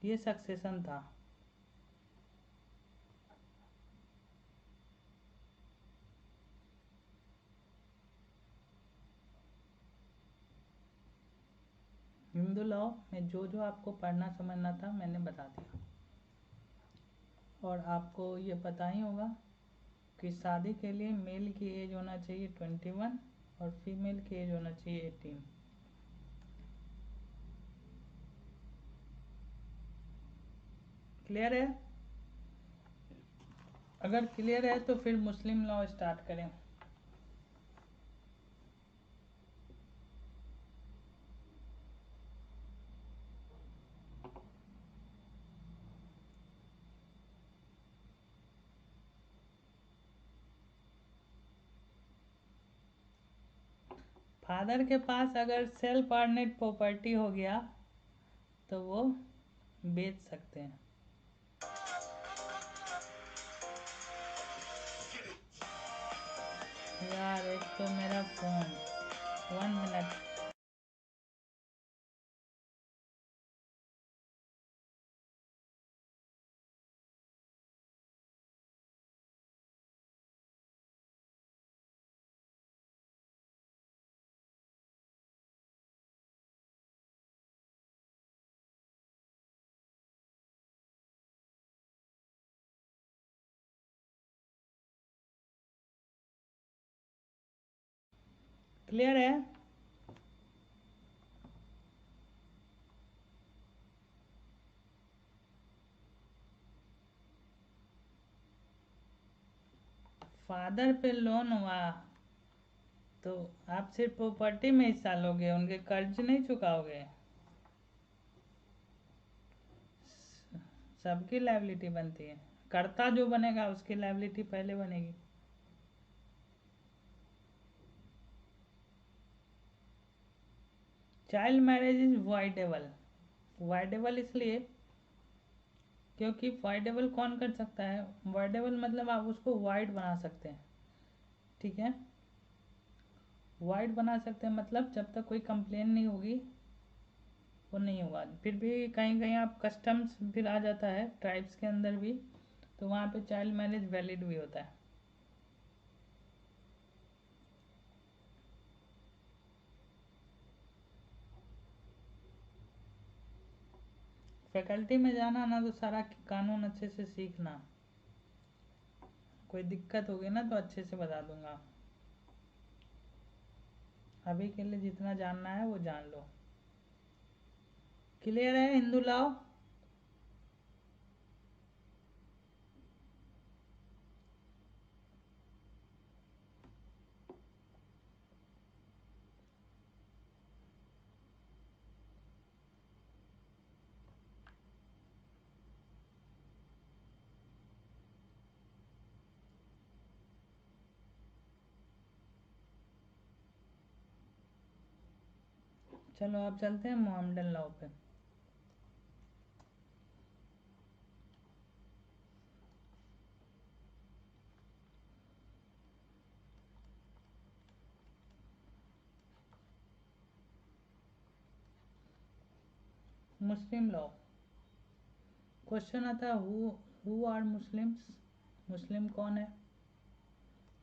ये सक्सेशन था। हिंदू लॉ में जो जो आपको पढ़ना समझना था मैंने बता दिया। और आपको ये पता ही होगा कि शादी के लिए मेल की एज होना चाहिए 21 और फीमेल की एज होना चाहिए 18। क्लियर है? अगर क्लियर है तो फिर मुस्लिम लॉ स्टार्ट करें। फादर के पास अगर सेल्फ अर्नेड प्रॉपर्टी हो गया तो वो बेच सकते हैं। यार एक तो मेरा फोन, 1 मिनट। क्लियर है? फादर पे लोन हुआ तो आप सिर्फ प्रॉपर्टी में हिस्सा लोगे, उनके कर्ज नहीं चुकाओगे। सबकी लायबिलिटी बनती है, कर्ता जो बनेगा उसकी लायबिलिटी पहले बनेगी। Child marriage is voidable. Voidable इसलिए क्योंकि वॉइडेबल कौन कर सकता है? वॉइडेबल मतलब आप उसको वाइड बना सकते हैं, ठीक है। वाइड बना सकते हैं मतलब जब तक कोई कंप्लेन नहीं होगी वो नहीं होगा। फिर भी कहीं कहीं आप कस्टम्स फिर आ जाता है ट्राइब्स के अंदर भी, तो वहाँ पे चाइल्ड मैरिज वैलिड भी होता है। फैकल्टी में जाना ना तो सारा कानून अच्छे से सीखना, कोई दिक्कत होगी ना तो अच्छे से बता दूंगा। अभी के लिए जितना जानना है वो जान लो। क्लियर है? हिंदू लाओ। चलो अब चलते हैं मोहम्मडन लॉ पे। मुस्लिम लॉ। क्वेश्चन आता है हु आर मुस्लिम्स, मुस्लिम कौन है।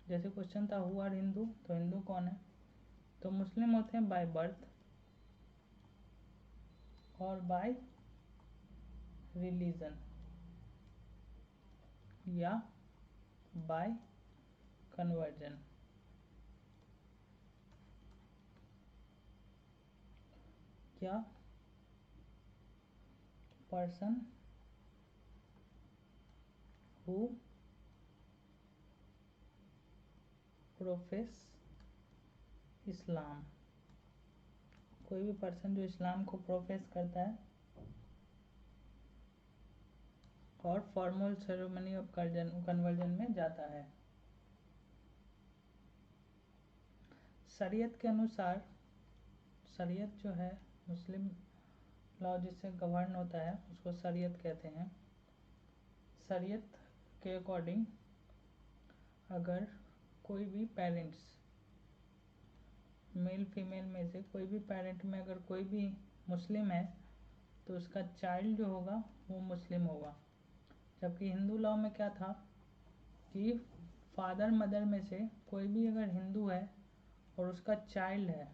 जैसे क्वेश्चन था हु आर हिंदू, तो हिंदू कौन है? तो मुस्लिम होते हैं बाय बर्थ और बाय रिलीजन या बाय कन्वर्जन। क्या पर्सन हु प्रोफेस इस्लाम, कोई भी पर्सन जो इस्लाम को प्रोफेस करता है और फॉर्मल सेरेमनी ऑफ कन्वर्जन में जाता है। शरीयत के अनुसार, शरीयत जो है मुस्लिम लॉ जिससे गवर्न होता है उसको शरीयत कहते हैं। शरीयत के अकॉर्डिंग अगर कोई भी पेरेंट्स, मेल फीमेल में से कोई भी पेरेंट में अगर कोई भी मुस्लिम है तो उसका चाइल्ड जो होगा वो मुस्लिम होगा। जबकि हिंदू लॉ में क्या था कि फादर मदर में से कोई भी अगर हिंदू है और उसका चाइल्ड है,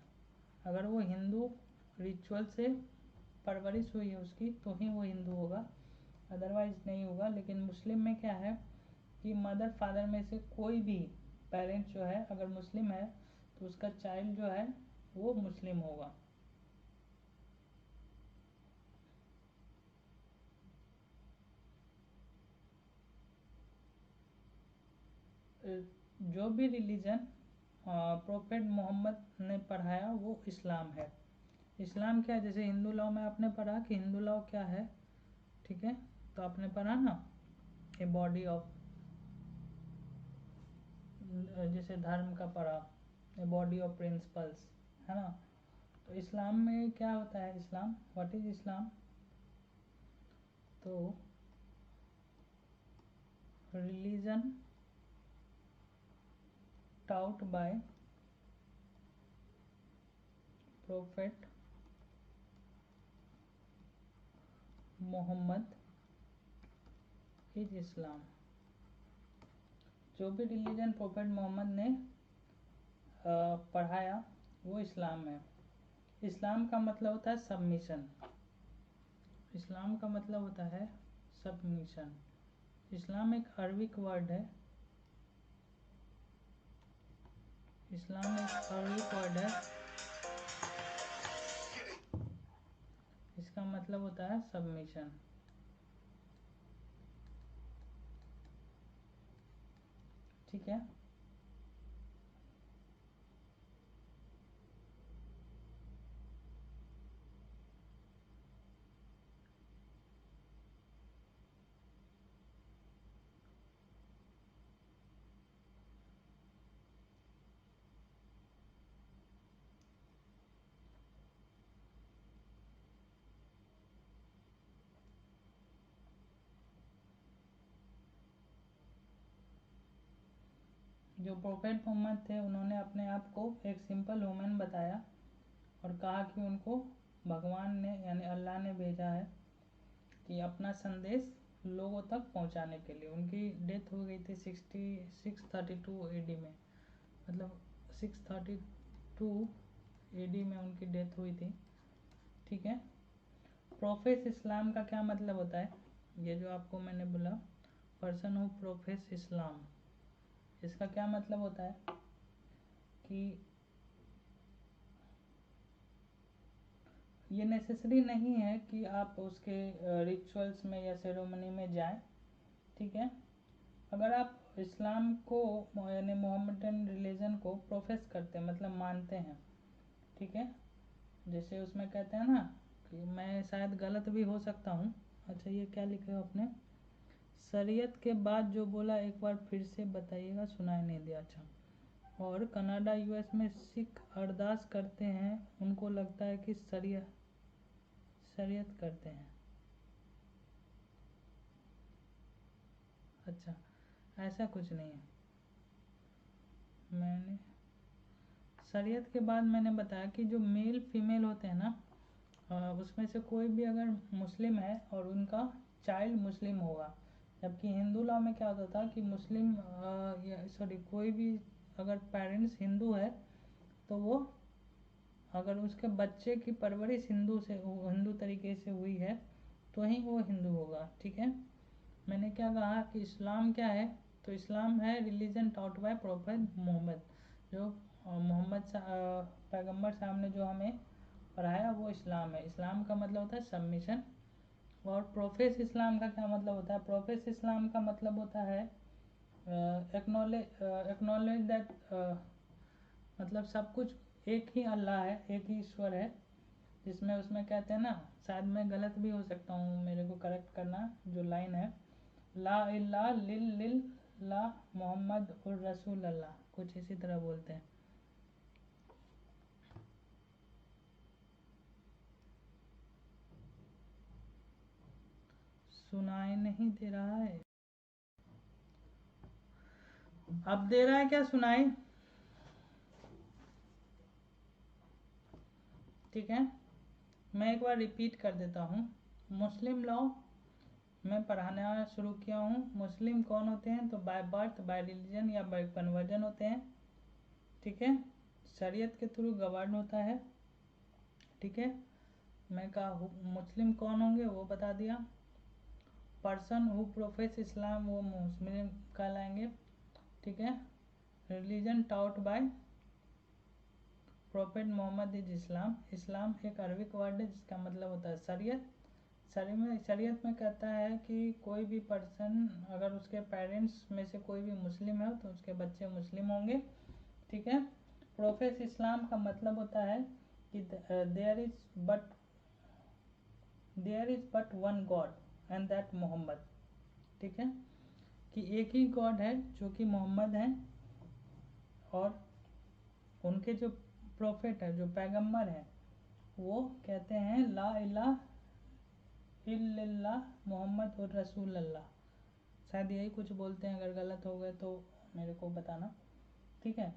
अगर वो हिंदू रिचुअल से परवरिश हुई है उसकी तो ही वो हिंदू होगा, अदरवाइज नहीं होगा। लेकिन मुस्लिम में क्या है कि मदर फादर में से कोई भी पेरेंट जो है अगर मुस्लिम है तो उसका चाइल्ड जो है वो मुस्लिम होगा। जो भी रिलीजन प्रोफेट मोहम्मद ने पढ़ाया वो इस्लाम है। इस्लाम क्या है? जैसे हिंदू लॉ में आपने पढ़ा कि हिंदू लॉ क्या है, ठीक है। तो आपने पढ़ा ना ए बॉडी ऑफ, जैसे धर्म का पढ़ा ए बॉडी ऑफ प्रिंसिपल्स, है ना। तो इस्लाम में क्या होता है, इस्लाम, व्हाट इज इस्लाम? तो religion taught by prophet Muhammad is Islam. जो भी रिलीजन प्रोफेट मोहम्मद ने पढ़ाया वो इस्लाम है। इस्लाम का मतलब होता है सबमिशन। इस्लाम का मतलब होता है सबमिशन। इस्लाम एक अरबिक वर्ड है। इस्लाम एक अरबिक वर्ड है, इसका मतलब होता है सबमिशन। ठीक है। जो प्रोफेट मोहम्मद थे उन्होंने अपने आप को एक सिंपल वुमेन बताया और कहा कि उनको भगवान ने यानी अल्लाह ने भेजा है कि अपना संदेश लोगों तक पहुंचाने के लिए। उनकी डेथ हो गई थी 632 AD में, मतलब 632 AD में उनकी डेथ हुई थी। ठीक है। प्रोफेस इस्लाम का क्या मतलब होता है? ये जो आपको मैंने बोला पर्सन हु प्रोफेस इस्लाम, इसका क्या मतलब होता है कि ये नेसेसरी नहीं है कि आप उसके रिचुअल्स में या सेरेमनी में जाएं। ठीक है। अगर आप इस्लाम को यानी मोहम्मदन रिलीजन को प्रोफेस करते हैं मतलब मानते हैं, ठीक है, जैसे उसमें कहते हैं ना कि मैं शायद गलत भी हो सकता हूँ। अच्छा ये क्या लिखे हो आपने? शरीयत के बाद जो बोला एक बार फिर से बताइएगा, सुनाई नहीं दिया। अच्छा। और कनाडा US में सिख अरदास करते हैं, उनको लगता है कि शरीयत करते हैं। अच्छा, ऐसा कुछ नहीं है। मैंने शरीयत के बाद मैंने बताया कि जो मेल फीमेल होते हैं ना, उसमें से कोई भी अगर मुस्लिम है और उनका चाइल्ड मुस्लिम होगा, जबकि हिंदू लॉ में क्या होता था कि मुस्लिम सॉरी कोई भी अगर पेरेंट्स हिंदू है तो वो अगर उसके बच्चे की परवरिश हिंदू तरीके से हुई है तो ही वो हिंदू होगा। ठीक है। मैंने क्या कहा कि इस्लाम क्या है? तो इस्लाम है religion taught by prophet Muhammad. जो पैगंबर साहब ने जो हमें पढ़ाया वो इस्लाम है। इस्लाम का मतलब होता है सबमिशन। और प्रोफेस इस्लाम का क्या मतलब होता है? प्रोफेस इस्लाम का मतलब होता है एक्नॉलेज दैट, मतलब सब कुछ एक ही अल्लाह है, एक ही ईश्वर है। जिसमें उसमें कहते हैं ना, शायद मैं गलत भी हो सकता हूँ, मेरे को करेक्ट करना, जो लाइन है ला इल्ला लिल ला मोहम्मद उर रसूल अल्लाह, कुछ इसी तरह बोलते हैं। सुनाई नहीं दे रहा है? अब दे रहा है क्या सुनाई? ठीक है। मैं एक बार रिपीट कर देता हूँ। मुस्लिम लॉ मैं पढ़ाना शुरू किया हूँ। मुस्लिम कौन होते हैं? तो बाय बर्थ, बाय रिलीजन या बाय कन्वर्जन होते हैं। ठीक है। शरीयत के थ्रू गवर्न होता है। ठीक है। मैं कहा मुस्लिम कौन होंगे वो बता दिया। पर्सन हु प्रोफेस इस्लाम वो मुस्लिम कहलाएंगे। ठीक है। Religion taught by prophet Muhammad is Islam. Islam एक अरबिक वर्ड है जिसका मतलब होता है शरीयत। शरीयत में कहता है कि कोई भी पर्सन अगर उसके पेरेंट्स में से कोई भी मुस्लिम है तो उसके बच्चे मुस्लिम होंगे। ठीक है। प्रोफेस इस्लाम का मतलब होता है कि there is but one God and that Muhammad. ठीक है। कि एक ही गॉड है जो कि मोहम्मद है। और उनके जो प्रोफेट है, जो पैगंबर है, वो कहते हैं ला इलाहा इल्लल्लाह मोहम्मद और रसूल अल्लाह। शायद यही कुछ बोलते हैं, अगर गलत हो गए तो मेरे को बताना, ठीक है।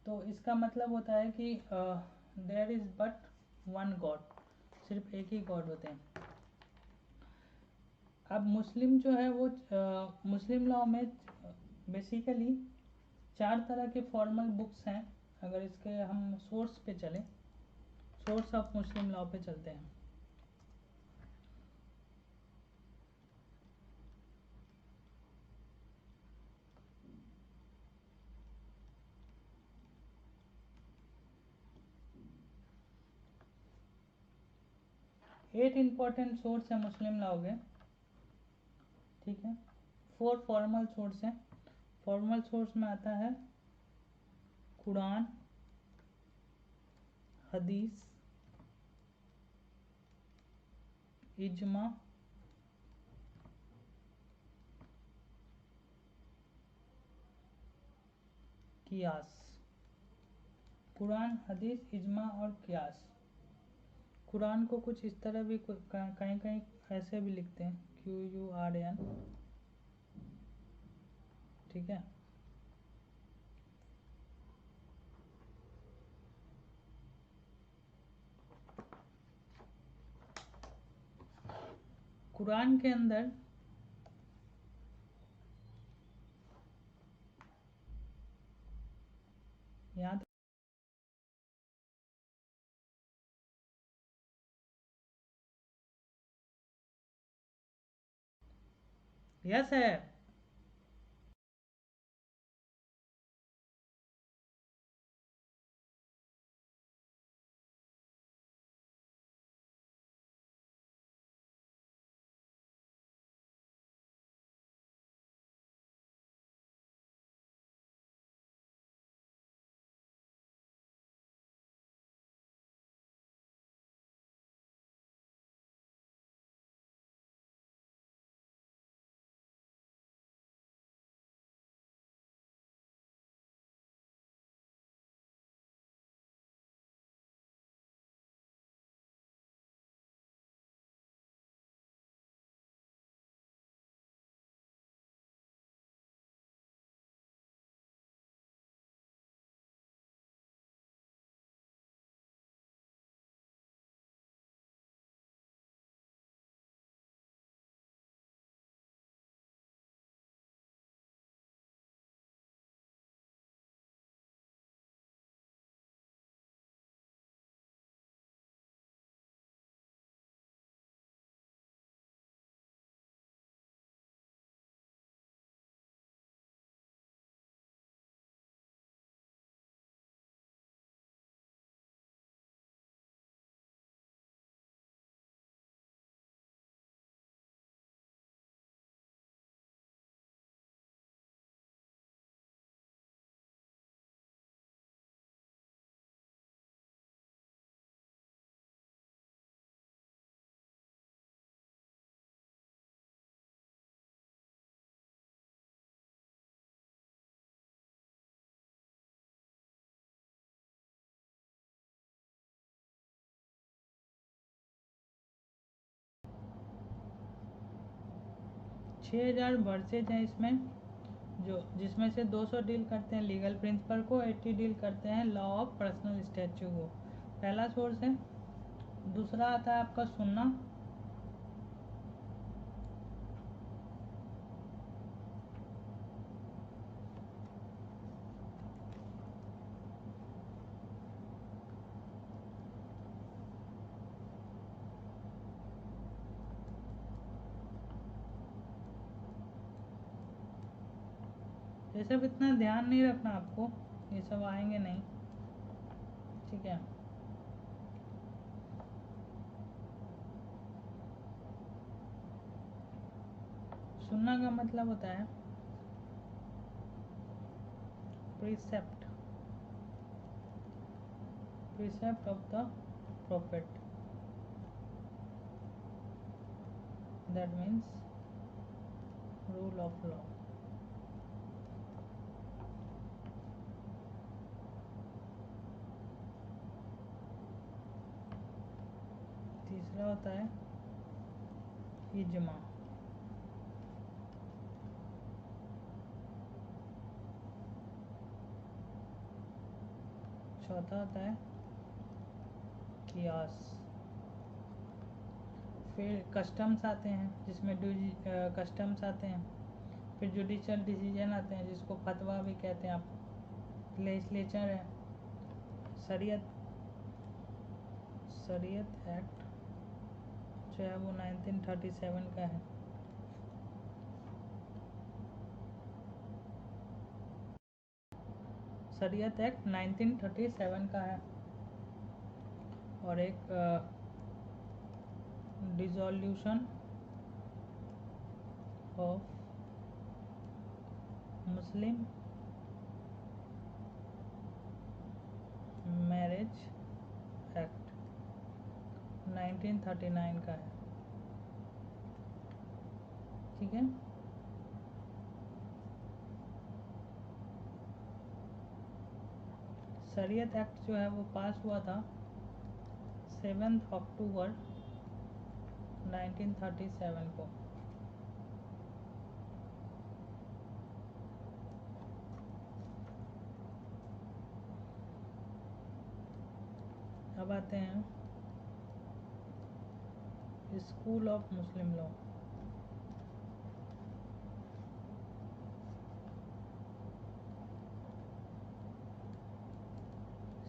तो इसका मतलब होता है कि there is but one God, सिर्फ एक ही गॉड होते हैं। अब मुस्लिम जो है वो मुस्लिम लॉ में बेसिकली 4 तरह के फॉर्मल बुक्स हैं। अगर इसके हम सोर्स पे चलें, सोर्स ऑफ मुस्लिम लॉ पे चलते हैं। एट इम्पॉर्टेंट सोर्स है मुस्लिम लॉ के, ठीक है। 4 फॉर्मल सोर्स हैं। फॉर्मल सोर्स में आता है कुरान, हदीस, इजमा, कियास। कुरान, हदीस, इजमा और कियास। कुरान को कुछ इस तरह भी कहीं कहीं ऐसे भी लिखते हैं, QURAN, ठीक है। कुरान के अंदर याद यस है। छः 6000 वर्सेज हैं इसमें, जो जिसमें से 200 डील करते हैं लीगल प्रिंसिपल को, 80 डील करते हैं लॉ ऑफ पर्सनल स्टैच्यू को। पहला सोर्स है। दूसरा आता है आपका सुन्ना। ये सब इतना ध्यान नहीं रखना आपको, ये सब आएंगे नहीं, ठीक है। सुनना का मतलब होता है precept, precept of the profit, that means rule of law. तीसरा होता है इजमा। चौथा होता है कियास। फिर कस्टम्स आते हैं जिसमें कस्टम्स आते हैं। फिर जुडिशल डिसीजन आते हैं जिसको फतवा भी कहते हैं आप। लेजिस्लेचर है। शरीयत एक्ट जो है वो 1937 का है। शरीयत एक्ट 1937 का है। और एक dissolution of Muslim marriage act 1939 का है। ठीक है। शरीयत एक्ट जो है वो पास हुआ था 7 अक्टूबर 1937 को। अब आते हैं school of Muslim law.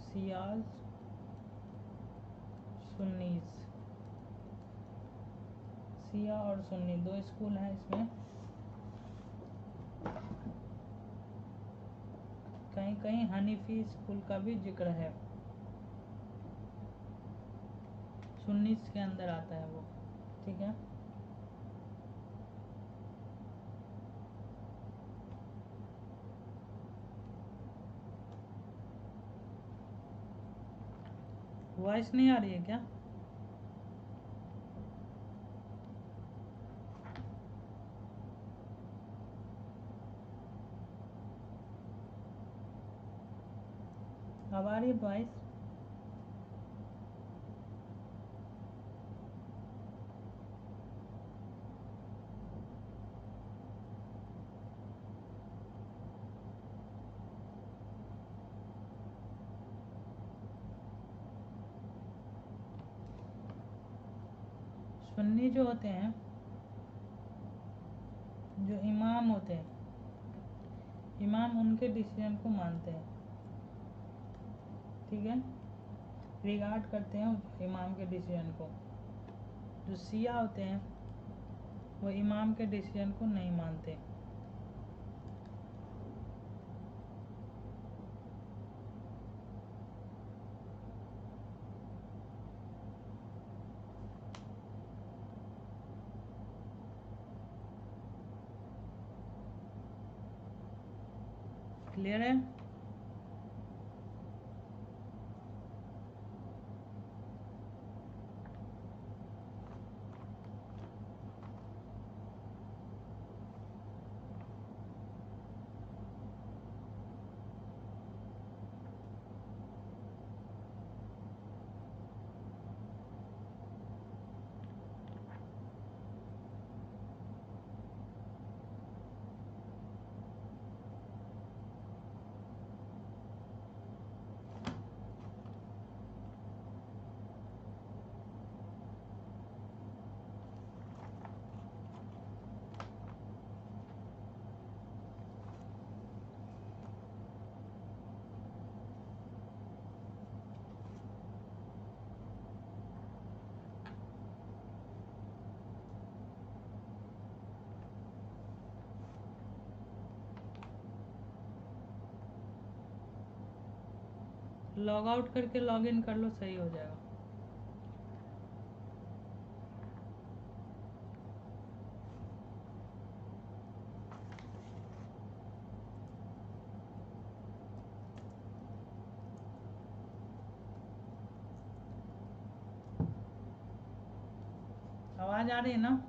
Shias Sunnis. Shia और सुन्नी दो स्कूल हैं इसमें। कहीं कहीं हनीफी स्कूल का भी जिक्र है। सुन्नीस के अंदर आता है वो। ठीक है। वॉइस नहीं आ रही है क्या? अब आ रही है वॉइस? सुन्नी जो होते हैं, जो इमाम होते हैं, इमाम उनके डिसीजन को मानते हैं। ठीक है। रिगार्ड करते हैं इमाम के डिसीजन को। जो सिया होते हैं वो इमाम के डिसीजन को नहीं मानते। क्लियर है? लॉग आउट करके लॉग इन कर लो, सही हो जाएगा। आवाज आ रही है ना?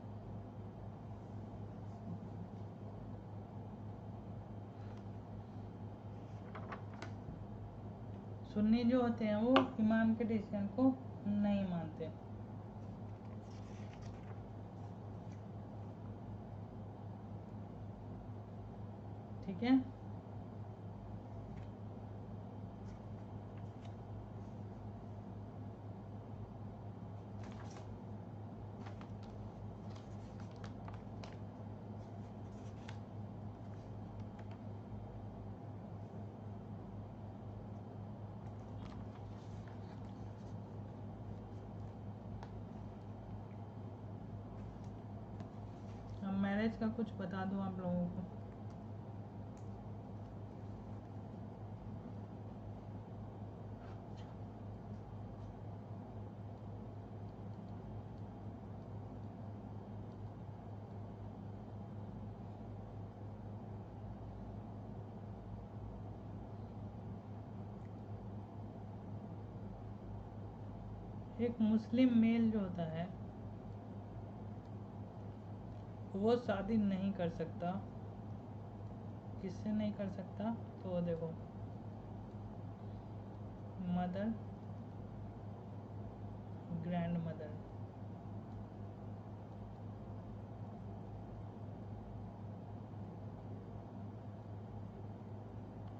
सुन्नी जो होते हैं वो इमाम के डिसीजन को नहीं मानते। ठीक है। अब मैरिज का कुछ बता दूं आप लोगों को। एक मुस्लिम मेल जो होता है वो शादी नहीं कर सकता। किससे नहीं कर सकता? तो देखो, mother, grandmother,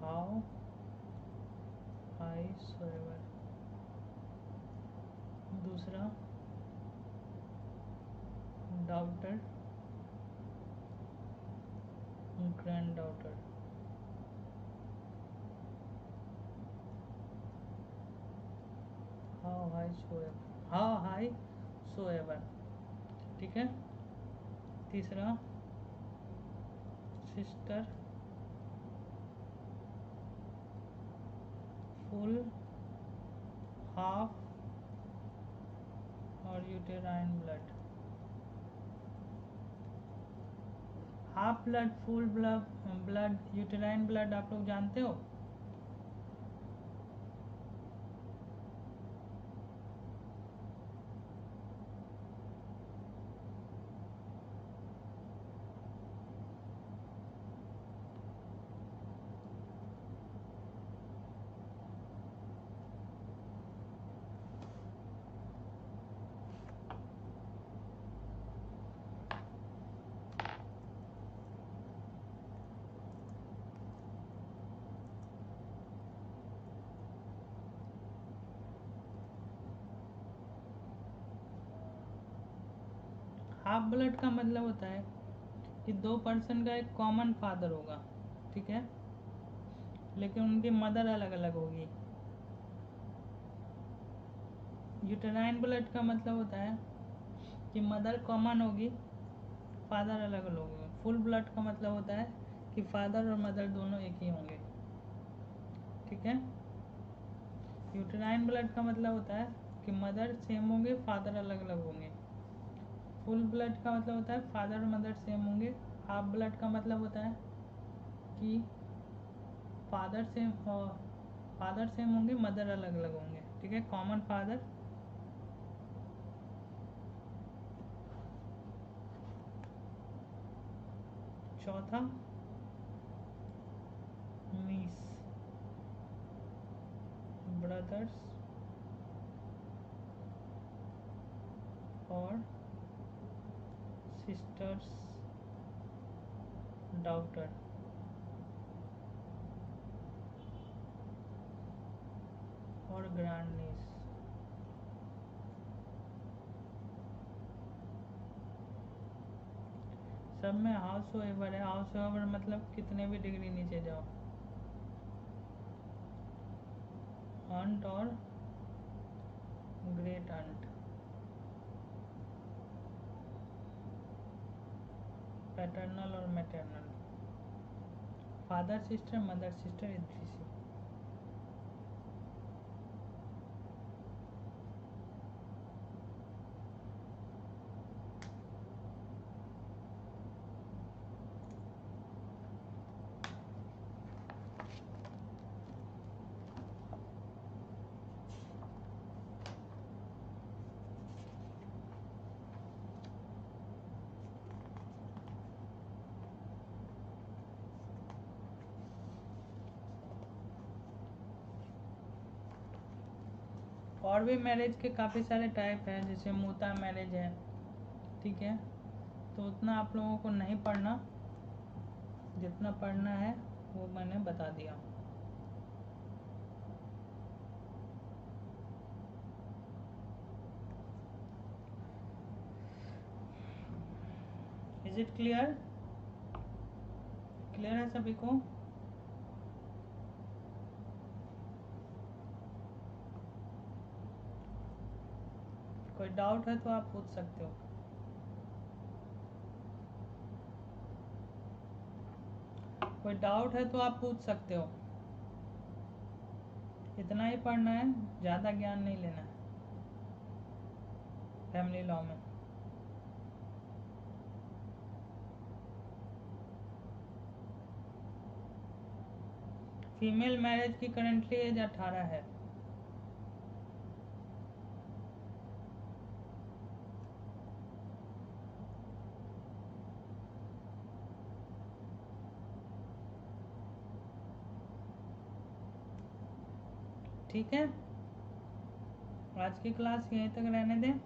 how high soever. दूसरा, daughter, granddaughter. How high soever, how high soever, ठीक है। तीसरा, सिस्टर, फुल, हाफ और uterine blood. Half blood, full blood, uterine blood आप लोग जानते हो? हाफ ब्लड का मतलब होता है कि दो पर्सन का एक कॉमन फादर होगा, ठीक है, लेकिन उनकी मदर अलग अलग होगी। यूटेराइन ब्लड का मतलब होता है कि मदर कॉमन होगी, फादर अलग अलग होंगे। फुल ब्लड का मतलब होता है कि फादर और मदर दोनों एक ही होंगे, ठीक है। यूटेराइन ब्लड का मतलब होता है कि मदर सेम होंगे, फादर अलग अलग होंगे। फुल ब्लड का मतलब होता है फादर और मदर सेम होंगे। हाफ ब्लड का मतलब होता है कि फादर सेम होंगे, मदर अलग अलग होंगे, ठीक है। कॉमन फादर, चौथा मीस, ब्रदर्स और सिस्टर्स, डॉटर और ग्रैंड नीस। सब में हाउस होएवर है। हाउस होएवर मतलब कितने भी डिग्री नीचे जाओ। अंट और ग्रेट अंट, पैटर्नल और maternal, father sister, mother sister, HC. और भी मैरिज के काफ़ी सारे टाइप हैं, जैसे मूता मैरिज है, ठीक है। तो उतना आप लोगों को नहीं पढ़ना, जितना पढ़ना है वो मैंने बता दिया। Is it clear? क्लियर है सभी को? कोई डाउट है तो आप पूछ सकते हो। कोई डाउट है तो आप पूछ सकते हो। इतना ही पढ़ना है, ज़्यादा ज्ञान नहीं लेना है फैमिली लॉ में। फीमेल मैरिज की करंटली एज 18 है। ठीक है, आज की क्लास यहीं तक रहने दें।